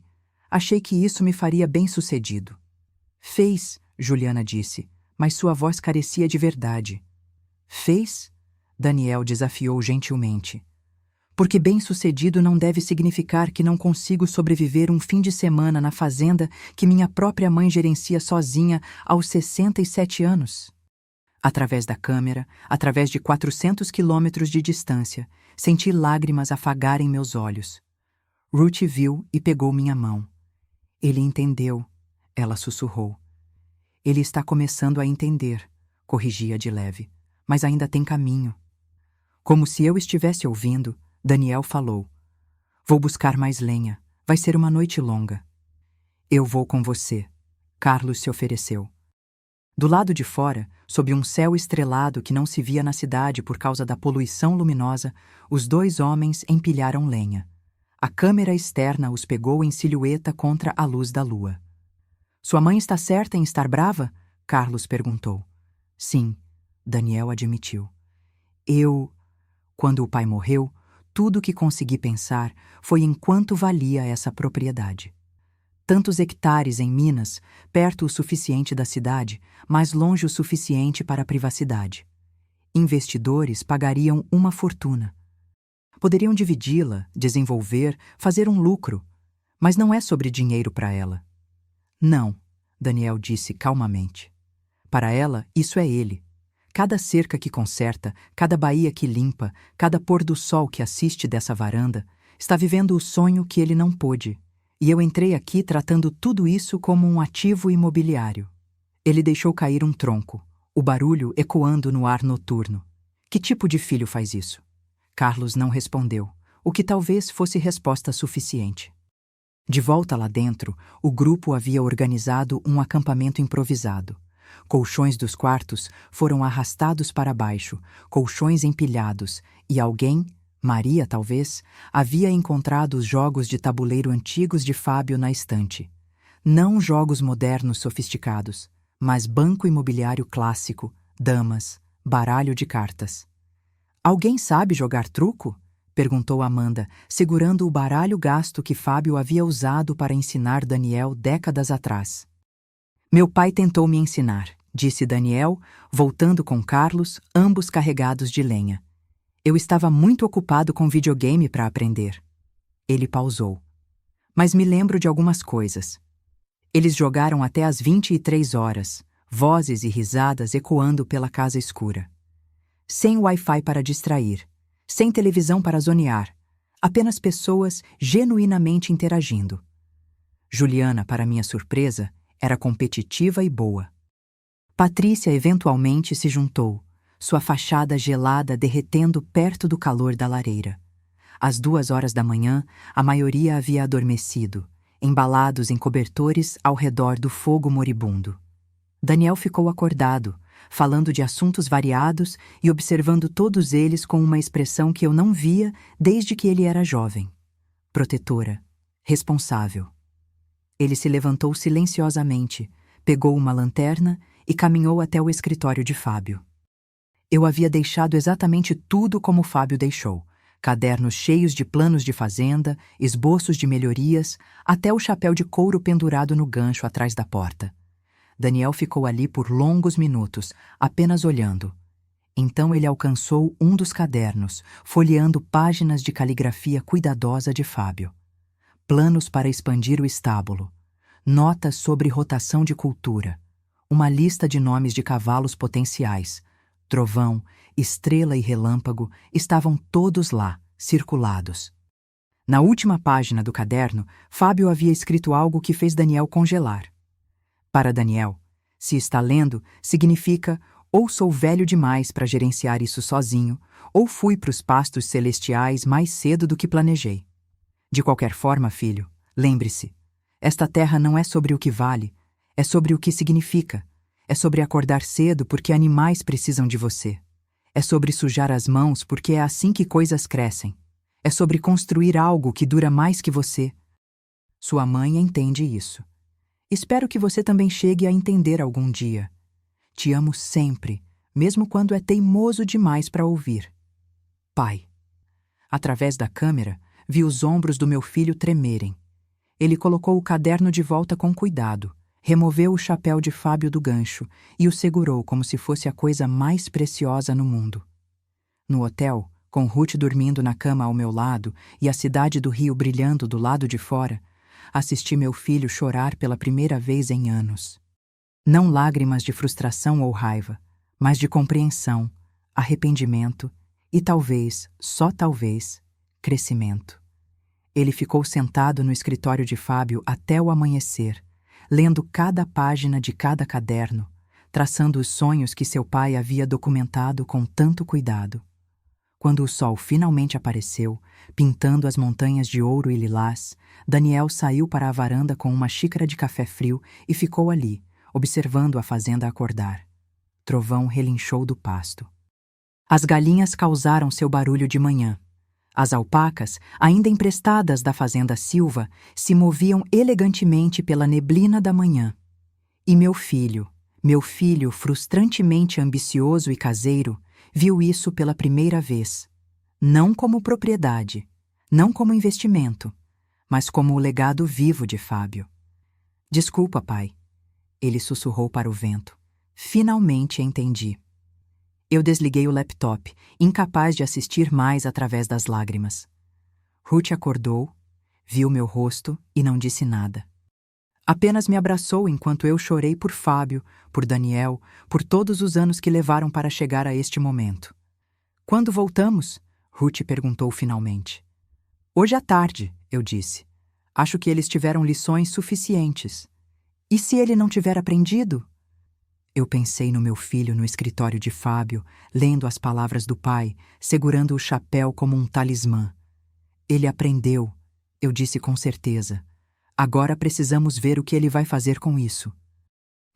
Achei que isso me faria bem-sucedido. Fez, Juliana disse, mas sua voz carecia de verdade. Fez? Daniel desafiou gentilmente. Porque bem-sucedido não deve significar que não consigo sobreviver um fim de semana na fazenda que minha própria mãe gerencia sozinha aos 67 anos. Através da câmera, através de 400 quilômetros de distância, senti lágrimas afagarem meus olhos. Ruth viu e pegou minha mão. Ele entendeu, ela sussurrou. Ele está começando a entender, corrigia de leve, mas ainda tem caminho. Como se eu estivesse ouvindo, Daniel falou: "Vou buscar mais lenha. Vai ser uma noite longa." "Eu vou com você." Carlos se ofereceu. Do lado de fora, sob um céu estrelado que não se via na cidade por causa da poluição luminosa, os dois homens empilharam lenha. A câmera externa os pegou em silhueta contra a luz da lua. "Sua mãe está certa em estar brava?" Carlos perguntou. "Sim," Daniel admitiu. Quando o pai morreu, tudo o que consegui pensar foi em quanto valia essa propriedade. Tantos hectares em Minas, perto o suficiente da cidade, mas longe o suficiente para a privacidade. Investidores pagariam uma fortuna. Poderiam dividi-la, desenvolver, fazer um lucro, mas não é sobre dinheiro para ela. "Não," Daniel disse calmamente. "Para ela, isso é ele. Cada cerca que conserta, cada baía que limpa, cada pôr do sol que assiste dessa varanda, está vivendo o sonho que ele não pôde. E eu entrei aqui tratando tudo isso como um ativo imobiliário." Ele deixou cair um tronco, o barulho ecoando no ar noturno. "Que tipo de filho faz isso?" Carlos não respondeu, o que talvez fosse resposta suficiente. De volta lá dentro, o grupo havia organizado um acampamento improvisado. Colchões dos quartos foram arrastados para baixo, colchões empilhados, e alguém, Maria talvez, havia encontrado os jogos de tabuleiro antigos de Fábio na estante. Não jogos modernos sofisticados, mas banco imobiliário clássico, damas, baralho de cartas. "Alguém sabe jogar truco?" perguntou Amanda, segurando o baralho gasto que Fábio havia usado para ensinar Daniel décadas atrás. "Meu pai tentou me ensinar", disse Daniel, voltando com Carlos, ambos carregados de lenha. "Eu estava muito ocupado com videogame para aprender." Ele pausou. "Mas me lembro de algumas coisas." Eles jogaram até às 23 horas, vozes e risadas ecoando pela casa escura. Sem Wi-Fi para distrair, sem televisão para zonear, apenas pessoas genuinamente interagindo. Juliana, para minha surpresa, era competitiva e boa. Patrícia eventualmente se juntou, sua fachada gelada derretendo perto do calor da lareira. Às 2 horas da manhã, a maioria havia adormecido, embalados em cobertores ao redor do fogo moribundo. Daniel ficou acordado, falando de assuntos variados e observando todos eles com uma expressão que eu não via desde que ele era jovem. Protetora, responsável. Ele se levantou silenciosamente, pegou uma lanterna e caminhou até o escritório de Fábio. Eu havia deixado exatamente tudo como Fábio deixou. Cadernos cheios de planos de fazenda, esboços de melhorias, até o chapéu de couro pendurado no gancho atrás da porta. Daniel ficou ali por longos minutos, apenas olhando. Então ele alcançou um dos cadernos, folheando páginas de caligrafia cuidadosa de Fábio. Planos para expandir o estábulo, notas sobre rotação de cultura, uma lista de nomes de cavalos potenciais. Trovão, Estrela e Relâmpago estavam todos lá, circulados. Na última página do caderno, Fábio havia escrito algo que fez Daniel congelar. Para Daniel, se está lendo, significa ou sou velho demais para gerenciar isso sozinho, ou fui para os pastos celestiais mais cedo do que planejei. De qualquer forma, filho, lembre-se, esta terra não é sobre o que vale, é sobre o que significa. É sobre acordar cedo porque animais precisam de você. É sobre sujar as mãos porque é assim que coisas crescem. É sobre construir algo que dura mais que você. Sua mãe entende isso. Espero que você também chegue a entender algum dia. Te amo sempre, mesmo quando é teimoso demais para ouvir. Pai. Através da câmera, vi os ombros do meu filho tremerem. Ele colocou o caderno de volta com cuidado, removeu o chapéu de Fábio do gancho e o segurou como se fosse a coisa mais preciosa no mundo. No hotel, com Ruth dormindo na cama ao meu lado e a cidade do Rio brilhando do lado de fora, assisti meu filho chorar pela primeira vez em anos. Não lágrimas de frustração ou raiva, mas de compreensão, arrependimento e talvez, só talvez, crescimento. Ele ficou sentado no escritório de Fábio até o amanhecer, lendo cada página de cada caderno, traçando os sonhos que seu pai havia documentado com tanto cuidado. Quando o sol finalmente apareceu, pintando as montanhas de ouro e lilás, Daniel saiu para a varanda com uma xícara de café frio e ficou ali, observando a fazenda acordar. Trovão relinchou do pasto. As galinhas causaram seu barulho de manhã. As alpacas, ainda emprestadas da fazenda Silva, se moviam elegantemente pela neblina da manhã. E meu filho frustrantemente ambicioso e caseiro, viu isso pela primeira vez. Não como propriedade, não como investimento, mas como o legado vivo de Fábio. Desculpa, pai. Ele sussurrou para o vento. Finalmente entendi. Eu desliguei o laptop, incapaz de assistir mais através das lágrimas. Ruth acordou, viu meu rosto e não disse nada. Apenas me abraçou enquanto eu chorei por Fábio, por Daniel, por todos os anos que levaram para chegar a este momento. Quando voltamos? Ruth perguntou finalmente. Hoje à tarde, eu disse. Acho que eles tiveram lições suficientes. E se ele não tiver aprendido? Eu pensei no meu filho no escritório de Fábio, lendo as palavras do pai, segurando o chapéu como um talismã. Ele aprendeu, eu disse com certeza. Agora precisamos ver o que ele vai fazer com isso.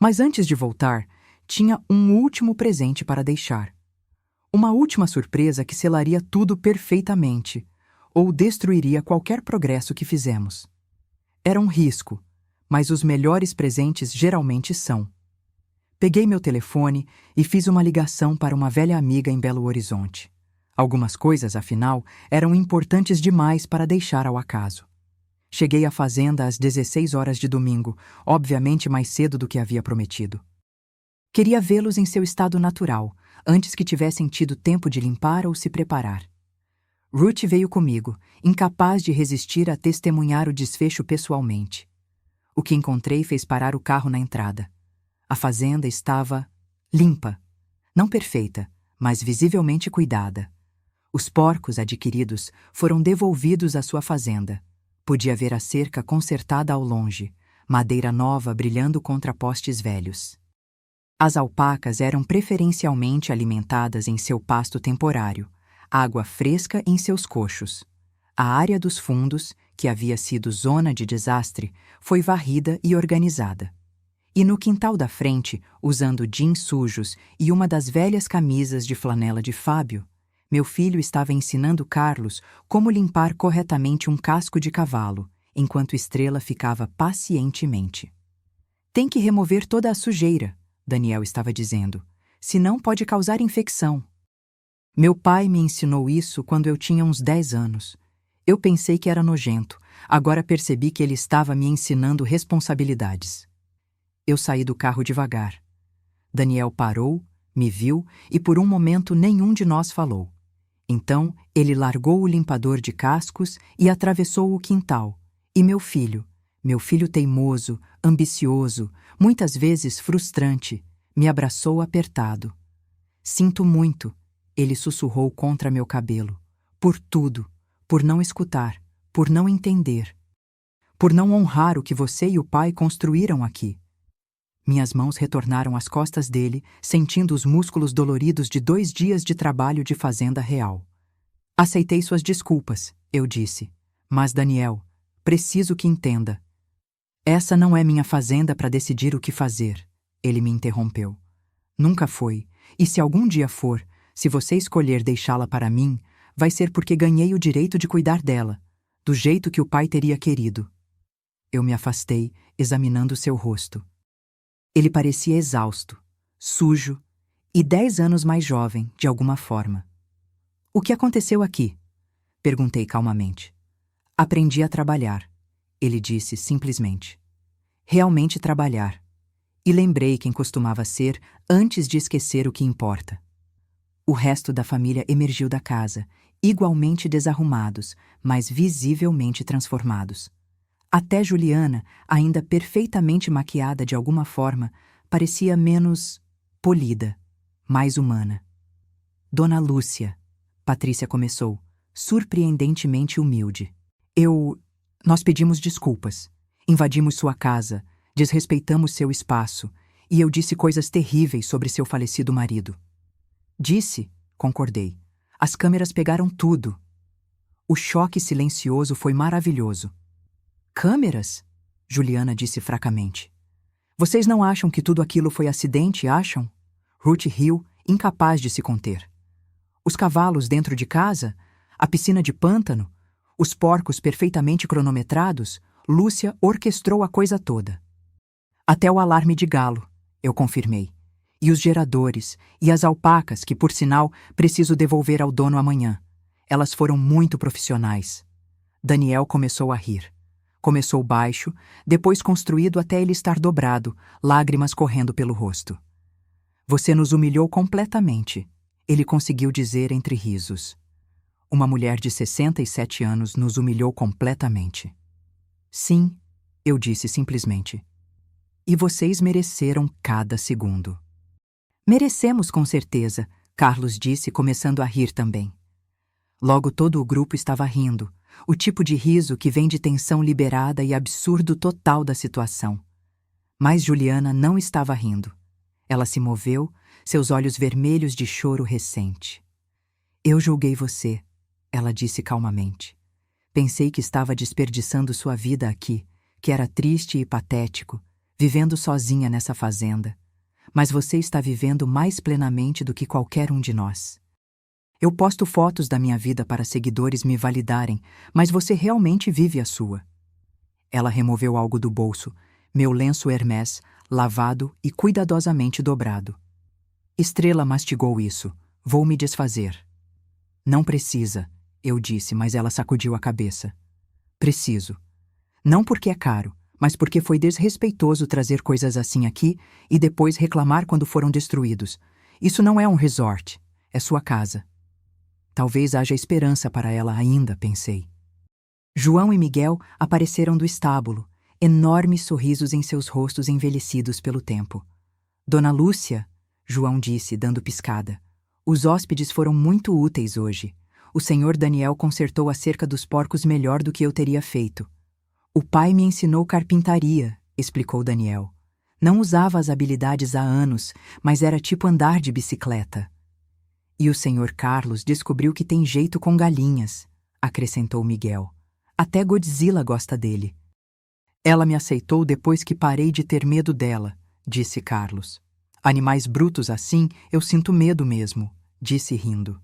Mas antes de voltar, tinha um último presente para deixar. Uma última surpresa que selaria tudo perfeitamente, ou destruiria qualquer progresso que fizemos. Era um risco, mas os melhores presentes geralmente são. Peguei meu telefone e fiz uma ligação para uma velha amiga em Belo Horizonte. Algumas coisas, afinal, eram importantes demais para deixar ao acaso. Cheguei à fazenda às 16 horas de domingo, obviamente mais cedo do que havia prometido. Queria vê-los em seu estado natural, antes que tivessem tido tempo de limpar ou se preparar. Ruth veio comigo, incapaz de resistir a testemunhar o desfecho pessoalmente. O que encontrei fez parar o carro na entrada. A fazenda estava limpa, não perfeita, mas visivelmente cuidada. Os porcos adquiridos foram devolvidos à sua fazenda. Podia ver a cerca consertada ao longe, madeira nova brilhando contra postes velhos. As alpacas eram preferencialmente alimentadas em seu pasto temporário, água fresca em seus coxos. A área dos fundos, que havia sido zona de desastre, foi varrida e organizada. E no quintal da frente, usando jeans sujos e uma das velhas camisas de flanela de Fábio, meu filho estava ensinando Carlos como limpar corretamente um casco de cavalo, enquanto Estrela ficava pacientemente. Tem que remover toda a sujeira, Daniel estava dizendo, senão pode causar infecção. Meu pai me ensinou isso quando eu tinha uns 10 anos. Eu pensei que era nojento, agora percebi que ele estava me ensinando responsabilidades. Eu saí do carro devagar. Daniel parou, me viu e por um momento nenhum de nós falou. Então, ele largou o limpador de cascos e atravessou o quintal. E meu filho teimoso, ambicioso, muitas vezes frustrante, me abraçou apertado. Sinto muito, ele sussurrou contra meu cabelo. Por tudo, por não escutar, por não entender. Por não honrar o que você e o pai construíram aqui. Minhas mãos retornaram às costas dele, sentindo os músculos doloridos de 2 dias de trabalho de fazenda real. Aceitei suas desculpas, eu disse. Mas, Daniel, preciso que entenda. Essa não é minha fazenda para decidir o que fazer, ele me interrompeu. Nunca foi, e se algum dia for, se você escolher deixá-la para mim, vai ser porque ganhei o direito de cuidar dela, do jeito que o pai teria querido. Eu me afastei, examinando seu rosto. Ele parecia exausto, sujo e 10 anos mais jovem, de alguma forma. O que aconteceu aqui? Perguntei calmamente. Aprendi a trabalhar, ele disse simplesmente. Realmente trabalhar. E lembrei quem costumava ser antes de esquecer o que importa. O resto da família emergiu da casa, igualmente desarrumados, mas visivelmente transformados. Até Juliana, ainda perfeitamente maquiada de alguma forma, parecia menos polida, mais humana. Dona Lúcia, Patrícia começou, surpreendentemente humilde. Nós pedimos desculpas. Invadimos sua casa, desrespeitamos seu espaço, e eu disse coisas terríveis sobre seu falecido marido. Disse, concordei. As câmeras pegaram tudo. O choque silencioso foi maravilhoso. Câmeras? Juliana disse fracamente. Vocês não acham que tudo aquilo foi acidente, acham? Ruth riu, incapaz de se conter. Os cavalos dentro de casa? A piscina de pântano? Os porcos perfeitamente cronometrados? Lúcia orquestrou a coisa toda. Até o alarme de galo, eu confirmei. E os geradores, e as alpacas, que, por sinal, preciso devolver ao dono amanhã. Elas foram muito profissionais. Daniel começou a rir. Começou baixo, depois construído até ele estar dobrado, lágrimas correndo pelo rosto. Você nos humilhou completamente, ele conseguiu dizer entre risos. Uma mulher de 67 anos nos humilhou completamente. Sim, eu disse simplesmente. E vocês mereceram cada segundo. Merecemos com certeza, Carlos disse, começando a rir também. Logo todo o grupo estava rindo, o tipo de riso que vem de tensão liberada e absurdo total da situação. Mas Juliana não estava rindo. Ela se moveu, seus olhos vermelhos de choro recente. Eu julguei você, ela disse calmamente. Pensei que estava desperdiçando sua vida aqui, que era triste e patético, vivendo sozinha nessa fazenda. Mas você está vivendo mais plenamente do que qualquer um de nós. Eu posto fotos da minha vida para seguidores me validarem, mas você realmente vive a sua. Ela removeu algo do bolso, meu lenço Hermès, lavado e cuidadosamente dobrado. Estrela mastigou isso. Vou me desfazer. Não precisa, eu disse, mas ela sacudiu a cabeça. Preciso. Não porque é caro, mas porque foi desrespeitoso trazer coisas assim aqui e depois reclamar quando foram destruídos. Isso não é um resort, é sua casa. Talvez haja esperança para ela ainda, pensei. João e Miguel apareceram do estábulo, enormes sorrisos em seus rostos envelhecidos pelo tempo. Dona Lúcia, João disse, dando piscada. Os hóspedes foram muito úteis hoje. O senhor Daniel consertou a cerca dos porcos melhor do que eu teria feito. O pai me ensinou carpintaria, explicou Daniel. Não usava as habilidades há anos, mas era tipo andar de bicicleta. E o senhor Carlos descobriu que tem jeito com galinhas, acrescentou Miguel. Até Godzilla gosta dele. Ela me aceitou depois que parei de ter medo dela, disse Carlos. Animais brutos assim, eu sinto medo mesmo, disse rindo.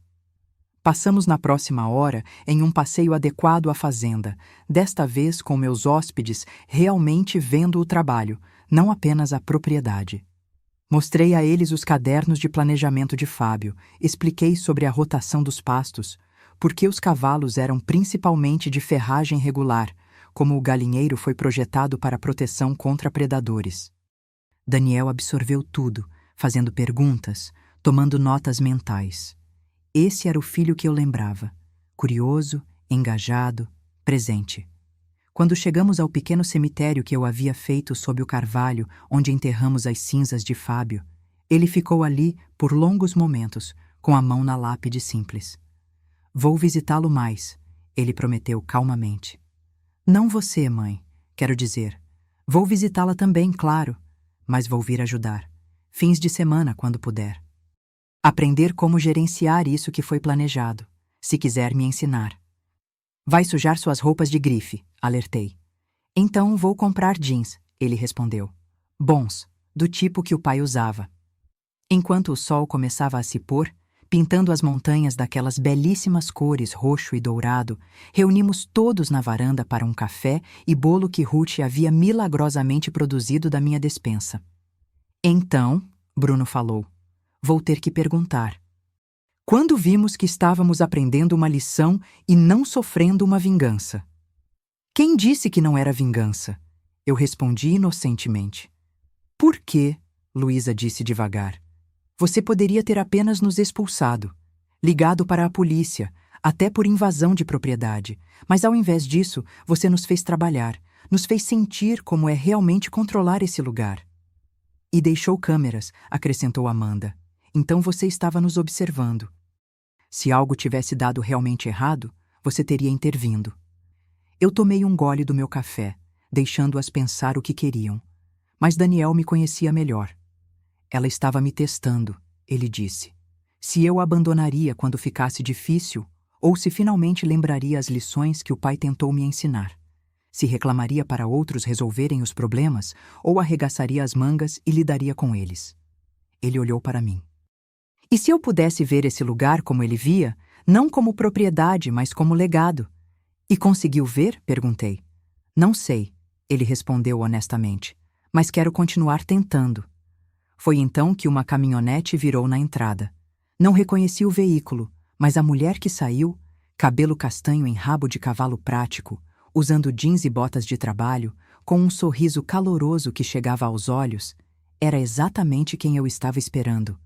Passamos na próxima hora em um passeio adequado à fazenda, desta vez com meus hóspedes realmente vendo o trabalho, não apenas a propriedade. Mostrei a eles os cadernos de planejamento de Fábio, expliquei sobre a rotação dos pastos, porque os cavalos eram principalmente de ferragem regular, como o galinheiro foi projetado para proteção contra predadores. Daniel absorveu tudo, fazendo perguntas, tomando notas mentais. Esse era o filho que eu lembrava, curioso, engajado, presente. Quando chegamos ao pequeno cemitério que eu havia feito sob o carvalho onde enterramos as cinzas de Fábio, ele ficou ali por longos momentos, com a mão na lápide simples. Vou visitá-lo mais, ele prometeu calmamente. Não você, mãe, quero dizer. Vou visitá-la também, claro, mas vou vir ajudar. Fins de semana, quando puder. Aprender como gerenciar isso que foi planejado, se quiser me ensinar. Vai sujar suas roupas de grife, alertei. Então vou comprar jeans, ele respondeu. Bons, do tipo que o pai usava. Enquanto o sol começava a se pôr, pintando as montanhas daquelas belíssimas cores roxo e dourado, reunimos todos na varanda para um café e bolo que Ruth havia milagrosamente produzido da minha despensa. Então, Bruno falou, vou ter que perguntar. Quando vimos que estávamos aprendendo uma lição e não sofrendo uma vingança? Quem disse que não era vingança? Eu respondi inocentemente. Por quê? Luísa disse devagar. Você poderia ter apenas nos expulsado, ligado para a polícia, até por invasão de propriedade, mas ao invés disso, você nos fez trabalhar, nos fez sentir como é realmente controlar esse lugar. E deixou câmeras, acrescentou Amanda. Então você estava nos observando. Se algo tivesse dado realmente errado, você teria intervindo. Eu tomei um gole do meu café, deixando-as pensar o que queriam. Mas Daniel me conhecia melhor. Ela estava me testando, ele disse. Se eu a abandonaria quando ficasse difícil, ou se finalmente lembraria as lições que o pai tentou me ensinar. Se reclamaria para outros resolverem os problemas, ou arregaçaria as mangas e lidaria com eles. Ele olhou para mim. E se eu pudesse ver esse lugar como ele via, não como propriedade, mas como legado? E conseguiu ver? Perguntei. Não sei, ele respondeu honestamente, mas quero continuar tentando. Foi então que uma caminhonete virou na entrada. Não reconheci o veículo, mas a mulher que saiu, cabelo castanho em rabo de cavalo prático, usando jeans e botas de trabalho, com um sorriso caloroso que chegava aos olhos, era exatamente quem eu estava esperando.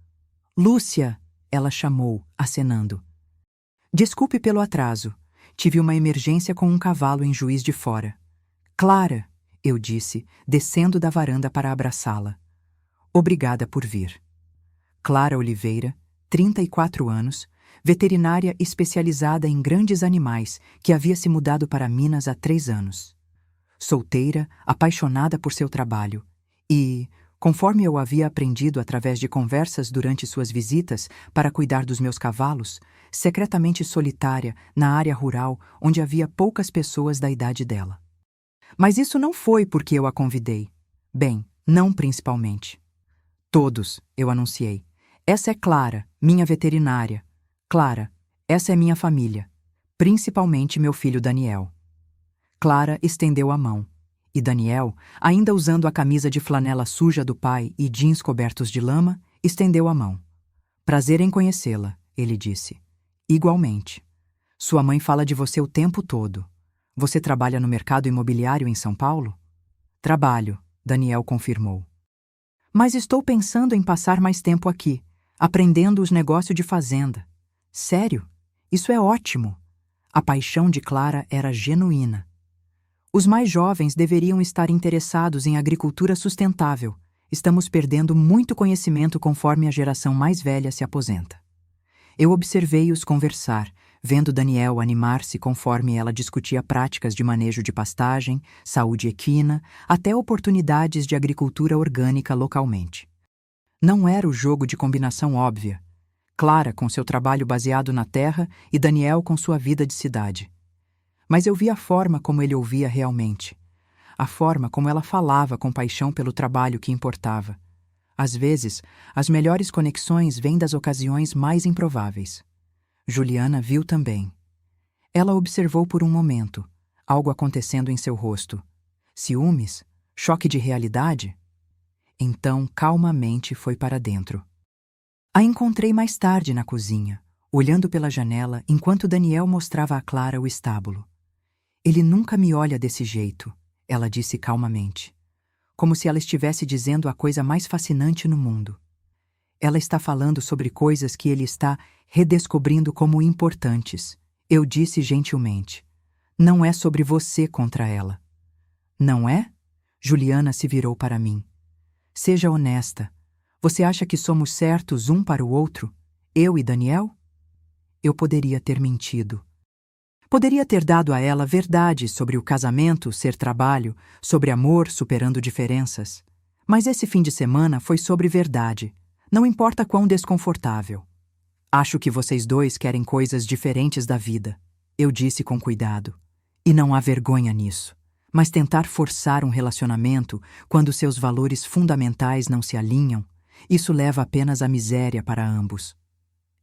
Lúcia! Ela chamou, acenando. Desculpe pelo atraso. Tive uma emergência com um cavalo em Juiz de Fora. Clara! Eu disse, descendo da varanda para abraçá-la. Obrigada por vir. Clara Oliveira, 34 anos, veterinária especializada em grandes animais, que havia se mudado para Minas há 3 anos. Solteira, apaixonada por seu trabalho. E, conforme eu havia aprendido através de conversas durante suas visitas para cuidar dos meus cavalos, secretamente solitária na área rural onde havia poucas pessoas da idade dela. Mas isso não foi porque eu a convidei. Bem, não principalmente. Todos, eu anunciei. Essa é Clara, minha veterinária. Clara, essa é minha família. Principalmente meu filho Daniel. Clara estendeu a mão. E Daniel, ainda usando a camisa de flanela suja do pai e jeans cobertos de lama, estendeu a mão. Prazer em conhecê-la, ele disse. Igualmente. Sua mãe fala de você o tempo todo. Você trabalha no mercado imobiliário em São Paulo? Trabalho, Daniel confirmou. Mas estou pensando em passar mais tempo aqui, aprendendo os negócios de fazenda. Sério? Isso é ótimo. A paixão de Clara era genuína. Os mais jovens deveriam estar interessados em agricultura sustentável. Estamos perdendo muito conhecimento conforme a geração mais velha se aposenta. Eu observei-os conversar, vendo Daniel animar-se conforme ela discutia práticas de manejo de pastagem, saúde equina, até oportunidades de agricultura orgânica localmente. Não era o jogo de combinação óbvia. Clara com seu trabalho baseado na terra e Daniel com sua vida de cidade. Mas eu vi a forma como ele ouvia realmente. A forma como ela falava com paixão pelo trabalho que importava. Às vezes, as melhores conexões vêm das ocasiões mais improváveis. Juliana viu também. Ela observou por um momento, algo acontecendo em seu rosto. Ciúmes? Choque de realidade? Então, calmamente foi para dentro. A encontrei mais tarde na cozinha, olhando pela janela enquanto Daniel mostrava a Clara o estábulo. Ele nunca me olha desse jeito, ela disse calmamente. Como se ela estivesse dizendo a coisa mais fascinante no mundo. Ela está falando sobre coisas que ele está redescobrindo como importantes. Eu disse gentilmente. Não é sobre você contra ela. Não é? Juliana se virou para mim. Seja honesta. Você acha que somos certos um para o outro? Eu e Daniel? Eu poderia ter mentido. Poderia ter dado a ela verdade sobre o casamento ser trabalho, sobre amor superando diferenças. Mas esse fim de semana foi sobre verdade, não importa quão desconfortável. Acho que vocês dois querem coisas diferentes da vida, eu disse com cuidado. E não há vergonha nisso. Mas tentar forçar um relacionamento quando seus valores fundamentais não se alinham, isso leva apenas à miséria para ambos.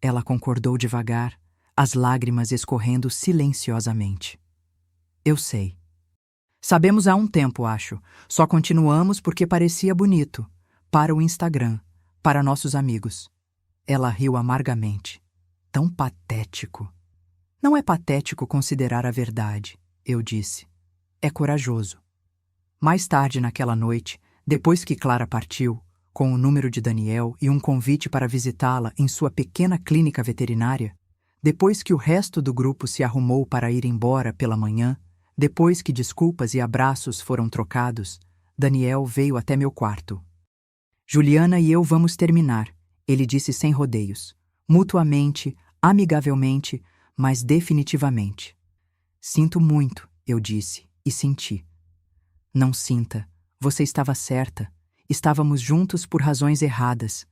Ela concordou devagar, as lágrimas escorrendo silenciosamente. Eu sei. Sabemos há um tempo, acho. Só continuamos porque parecia bonito. Para o Instagram, para nossos amigos. Ela riu amargamente. Tão patético. Não é patético considerar a verdade, eu disse. É corajoso. Mais tarde naquela noite, depois que Clara partiu, com o número de Daniel e um convite para visitá-la em sua pequena clínica veterinária, depois que o resto do grupo se arrumou para ir embora pela manhã, depois que desculpas e abraços foram trocados, Daniel veio até meu quarto. Juliana e eu vamos terminar, ele disse sem rodeios, mutuamente, amigavelmente, mas definitivamente. Sinto muito, eu disse, e senti. Não sinta, você estava certa. Estávamos juntos por razões erradas.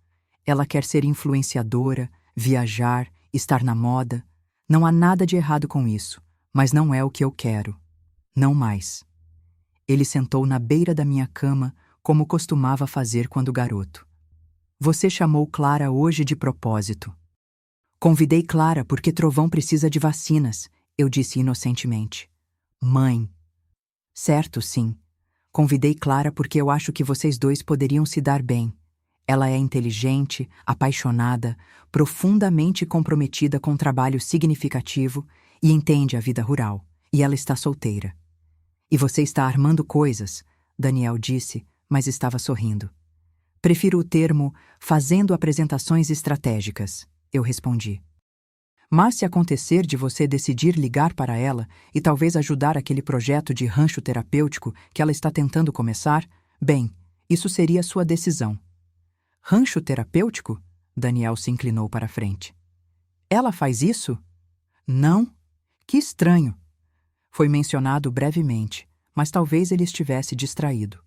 Ela quer ser influenciadora, viajar, estar na moda. Não há nada de errado com isso, mas não é o que eu quero. Não mais. Ele sentou na beira da minha cama, como costumava fazer quando garoto. Você chamou Clara hoje de propósito. Convidei Clara porque Trovão precisa de vacinas, eu disse inocentemente. Mãe. Certo, sim. Convidei Clara porque eu acho que vocês dois poderiam se dar bem. Ela é inteligente, apaixonada, profundamente comprometida com um trabalho significativo e entende a vida rural. E ela está solteira. E você está armando coisas, Daniel disse, mas estava sorrindo. Prefiro o termo fazendo apresentações estratégicas, eu respondi. Mas se acontecer de você decidir ligar para ela e talvez ajudar aquele projeto de rancho terapêutico que ela está tentando começar, bem, isso seria sua decisão. Rancho terapêutico? Daniel se inclinou para a frente. Ela faz isso? Não? Que estranho. Foi mencionado brevemente, mas talvez ele estivesse distraído.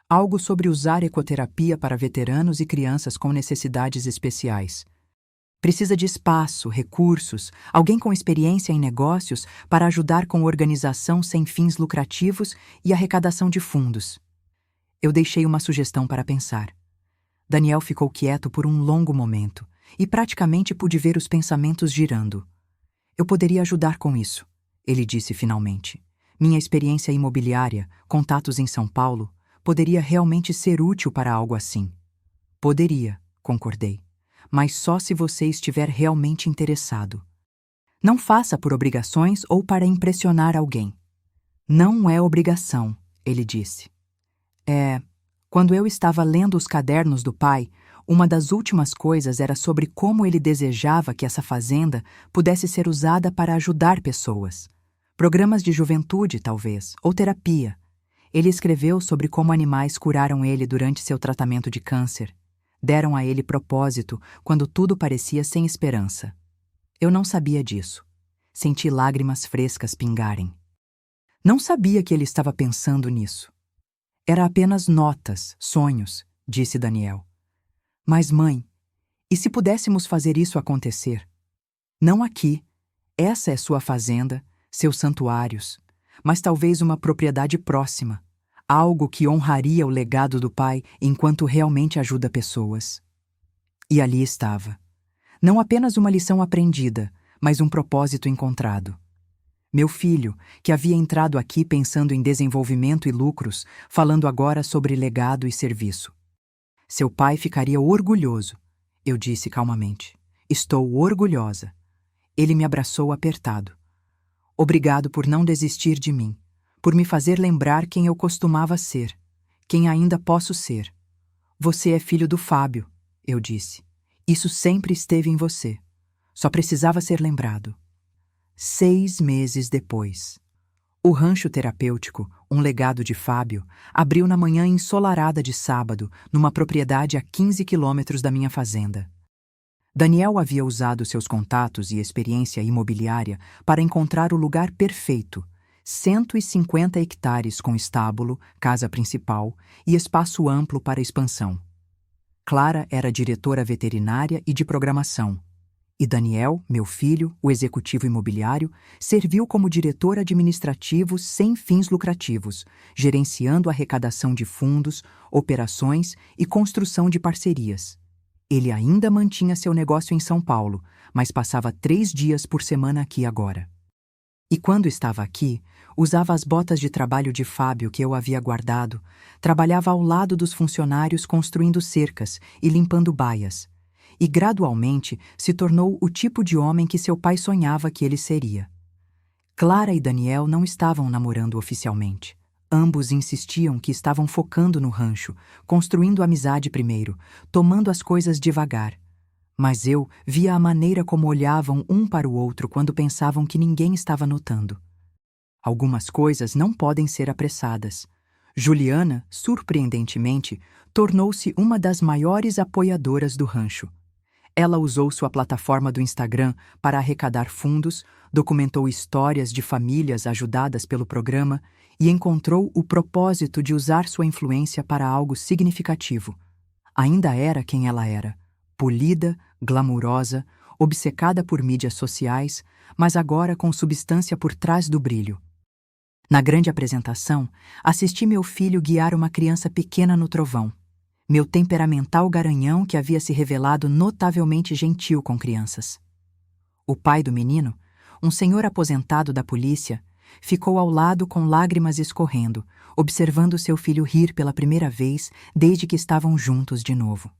Algo sobre usar ecoterapia para veteranos e crianças com necessidades especiais. Precisa de espaço, recursos, alguém com experiência em negócios para ajudar com organização sem fins lucrativos e arrecadação de fundos. Eu deixei uma sugestão para pensar. Daniel ficou quieto por um longo momento e praticamente pude ver os pensamentos girando. Eu poderia ajudar com isso, ele disse finalmente. Minha experiência imobiliária, contatos em São Paulo, poderia realmente ser útil para algo assim. Poderia, concordei. Mas só se você estiver realmente interessado. Não faça por obrigações ou para impressionar alguém. Não é obrigação, ele disse. Quando eu estava lendo os cadernos do pai, uma das últimas coisas era sobre como ele desejava que essa fazenda pudesse ser usada para ajudar pessoas. Programas de juventude, talvez, ou terapia. Ele escreveu sobre como animais curaram ele durante seu tratamento de câncer. Deram a ele propósito quando tudo parecia sem esperança. Eu não sabia disso. Senti lágrimas frescas pingarem. Não sabia que ele estava pensando nisso. Era apenas notas, sonhos, disse Daniel. Mas, mãe, e se pudéssemos fazer isso acontecer? Não aqui. Essa é sua fazenda, seus santuários, mas talvez uma propriedade próxima. Algo que honraria o legado do pai enquanto realmente ajuda pessoas. E ali estava. Não apenas uma lição aprendida, mas um propósito encontrado. Meu filho, que havia entrado aqui pensando em desenvolvimento e lucros, falando agora sobre legado e serviço. Seu pai ficaria orgulhoso, eu disse calmamente. Estou orgulhosa. Ele me abraçou apertado. Obrigado por não desistir de mim. Por me fazer lembrar quem eu costumava ser, quem ainda posso ser. Você é filho do Fábio, eu disse. Isso sempre esteve em você. Só precisava ser lembrado. 6 meses depois. O rancho terapêutico, um legado de Fábio, abriu na manhã ensolarada de sábado, numa propriedade a 15 quilômetros da minha fazenda. Daniel havia usado seus contatos e experiência imobiliária para encontrar o lugar perfeito, 150 hectares com estábulo, casa principal e espaço amplo para expansão. Clara era diretora veterinária e de programação, e Daniel, meu filho, o executivo imobiliário, serviu como diretor administrativo sem fins lucrativos, gerenciando a arrecadação de fundos, operações e construção de parcerias. Ele ainda mantinha seu negócio em São Paulo, mas passava 3 dias por semana aqui agora. E quando estava aqui, usava as botas de trabalho de Fábio que eu havia guardado, trabalhava ao lado dos funcionários construindo cercas e limpando baias, e gradualmente se tornou o tipo de homem que seu pai sonhava que ele seria. Clara e Daniel não estavam namorando oficialmente. Ambos insistiam que estavam focando no rancho, construindo amizade primeiro, tomando as coisas devagar. Mas eu via a maneira como olhavam um para o outro quando pensavam que ninguém estava notando. Algumas coisas não podem ser apressadas. Juliana, surpreendentemente, tornou-se uma das maiores apoiadoras do rancho. Ela usou sua plataforma do Instagram para arrecadar fundos, documentou histórias de famílias ajudadas pelo programa e encontrou o propósito de usar sua influência para algo significativo. Ainda era quem ela era. Polida, glamurosa, obcecada por mídias sociais, mas agora com substância por trás do brilho. Na grande apresentação, assisti meu filho guiar uma criança pequena no trovão. Meu temperamental garanhão que havia se revelado notavelmente gentil com crianças. O pai do menino, um senhor aposentado da polícia, ficou ao lado com lágrimas escorrendo, observando seu filho rir pela primeira vez desde que estavam juntos de novo.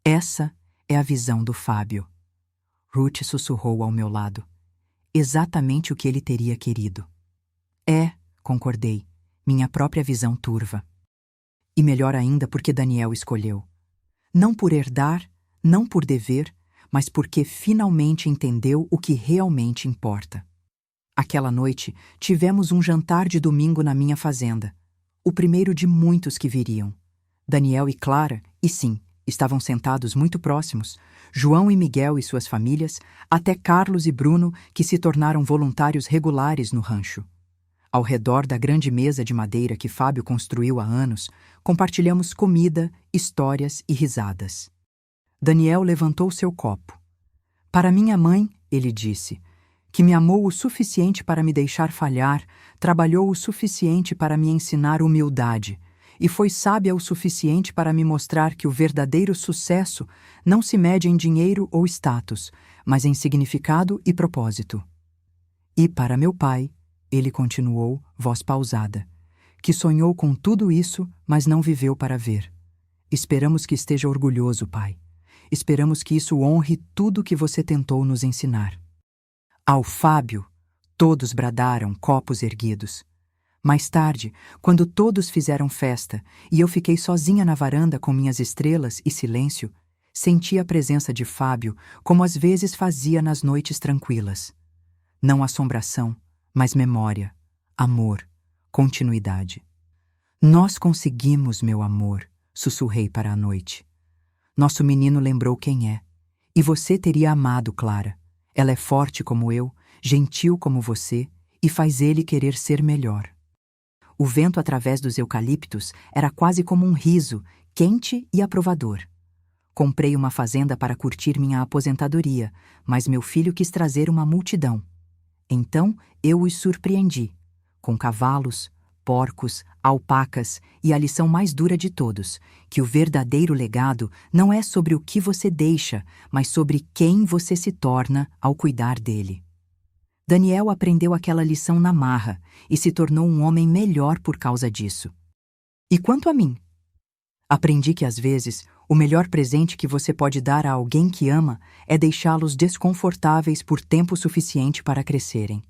Essa é a visão do Fábio. Ruth sussurrou ao meu lado. Exatamente o que ele teria querido. É, concordei, minha própria visão turva. E melhor ainda porque Daniel escolheu. Não por herdar, não por dever, mas porque finalmente entendeu o que realmente importa. Aquela noite, tivemos um jantar de domingo na minha fazenda. O primeiro de muitos que viriam. Daniel e Clara, e sim, estavam sentados muito próximos, João e Miguel e suas famílias, até Carlos e Bruno, que se tornaram voluntários regulares no rancho. Ao redor da grande mesa de madeira que Fábio construiu há anos, compartilhamos comida, histórias e risadas. Daniel levantou seu copo. Para minha mãe, ele disse, que me amou o suficiente para me deixar falhar, trabalhou o suficiente para me ensinar humildade e foi sábia o suficiente para me mostrar que o verdadeiro sucesso não se mede em dinheiro ou status, mas em significado e propósito. E para meu pai, ele continuou, voz pausada, que sonhou com tudo isso, mas não viveu para ver. Esperamos que esteja orgulhoso, pai. Esperamos que isso honre tudo que você tentou nos ensinar. Ao Fábio, todos bradaram, copos erguidos. Mais tarde, quando todos fizeram festa e eu fiquei sozinha na varanda com minhas estrelas e silêncio, senti a presença de Fábio como às vezes fazia nas noites tranquilas. Não assombração, mas memória, amor, continuidade. Nós conseguimos, meu amor, sussurrei para a noite. Nosso menino lembrou quem é. E você teria amado Clara. Ela é forte como eu, gentil como você, e faz ele querer ser melhor. O vento através dos eucaliptos era quase como um riso, quente e aprovador. Comprei uma fazenda para curtir minha aposentadoria, mas meu filho quis trazer uma multidão. Então eu os surpreendi, com cavalos, porcos, alpacas e a lição mais dura de todos, que o verdadeiro legado não é sobre o que você deixa, mas sobre quem você se torna ao cuidar dele. Daniel aprendeu aquela lição na marra e se tornou um homem melhor por causa disso. E quanto a mim? Aprendi que às vezes o melhor presente que você pode dar a alguém que ama é deixá-los desconfortáveis por tempo suficiente para crescerem.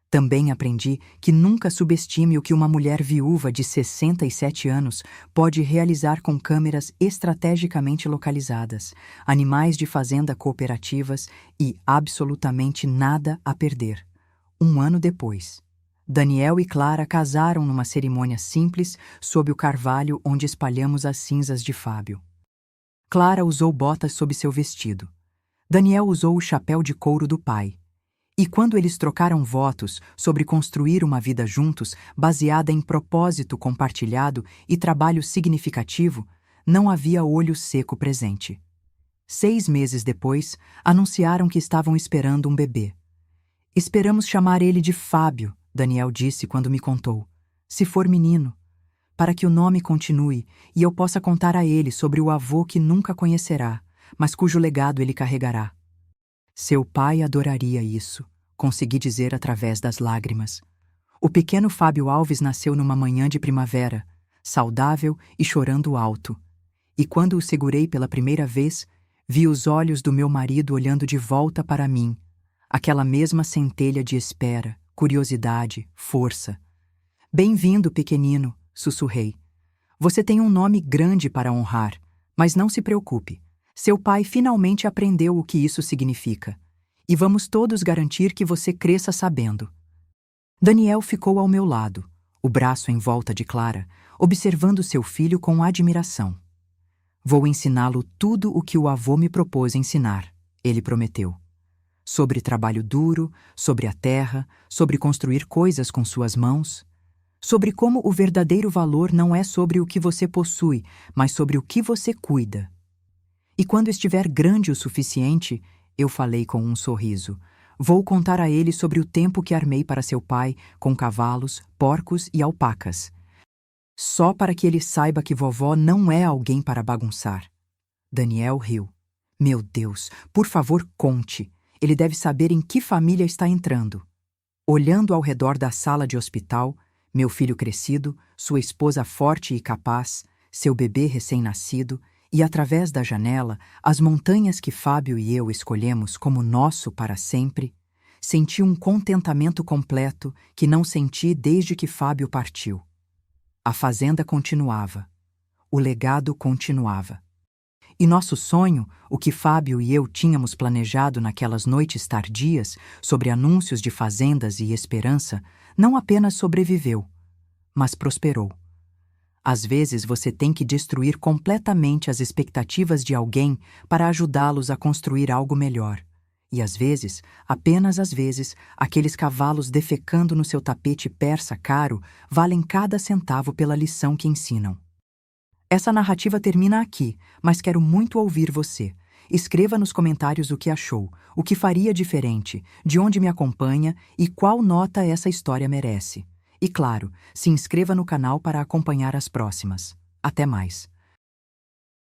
Também aprendi que nunca subestime o que uma mulher viúva de 67 anos pode realizar com câmeras estrategicamente localizadas, animais de fazenda cooperativas e absolutamente nada a perder. Um ano depois, Daniel e Clara casaram numa cerimônia simples sob o carvalho onde espalhamos as cinzas de Fábio. Clara usou botas sob seu vestido. Daniel usou o chapéu de couro do pai. E quando eles trocaram votos sobre construir uma vida juntos baseada em propósito compartilhado e trabalho significativo, não havia olho seco presente. 6 meses depois, anunciaram que estavam esperando um bebê. Esperamos chamar ele de Fábio, Daniel disse quando me contou. Se for menino, para que o nome continue e eu possa contar a ele sobre o avô que nunca conhecerá, mas cujo legado ele carregará. Seu pai adoraria isso, consegui dizer através das lágrimas. O pequeno Fábio Alves nasceu numa manhã de primavera, saudável e chorando alto. E quando o segurei pela primeira vez, vi os olhos do meu marido olhando de volta para mim, aquela mesma centelha de espera, curiosidade, força. Bem-vindo, pequenino, sussurrei. Você tem um nome grande para honrar, mas não se preocupe. Seu pai finalmente aprendeu o que isso significa. E vamos todos garantir que você cresça sabendo. Daniel ficou ao meu lado, o braço em volta de Clara, observando seu filho com admiração. Vou ensiná-lo tudo o que o avô me propôs ensinar, ele prometeu. Sobre trabalho duro, sobre a terra, sobre construir coisas com suas mãos, sobre como o verdadeiro valor não é sobre o que você possui, mas sobre o que você cuida. E quando estiver grande o suficiente, eu falei com um sorriso, vou contar a ele sobre o tempo que armei para seu pai com cavalos, porcos e alpacas. Só para que ele saiba que vovó não é alguém para bagunçar. Daniel riu. Meu Deus, por favor, conte. Ele deve saber em que família está entrando. Olhando ao redor da sala de hospital, meu filho crescido, sua esposa forte e capaz, seu bebê recém-nascido, e através da janela, as montanhas que Fábio e eu escolhemos como nosso para sempre, senti um contentamento completo que não senti desde que Fábio partiu. A fazenda continuava. O legado continuava. E nosso sonho, o que Fábio e eu tínhamos planejado naquelas noites tardias, sobre anúncios de fazendas e esperança, não apenas sobreviveu, mas prosperou. Às vezes você tem que destruir completamente as expectativas de alguém para ajudá-los a construir algo melhor. E às vezes, apenas às vezes, aqueles cavalos defecando no seu tapete persa caro valem cada centavo pela lição que ensinam. Essa narrativa termina aqui, mas quero muito ouvir você. Escreva nos comentários o que achou, o que faria diferente, de onde me acompanha e qual nota essa história merece. E claro, se inscreva no canal para acompanhar as próximas. Até mais!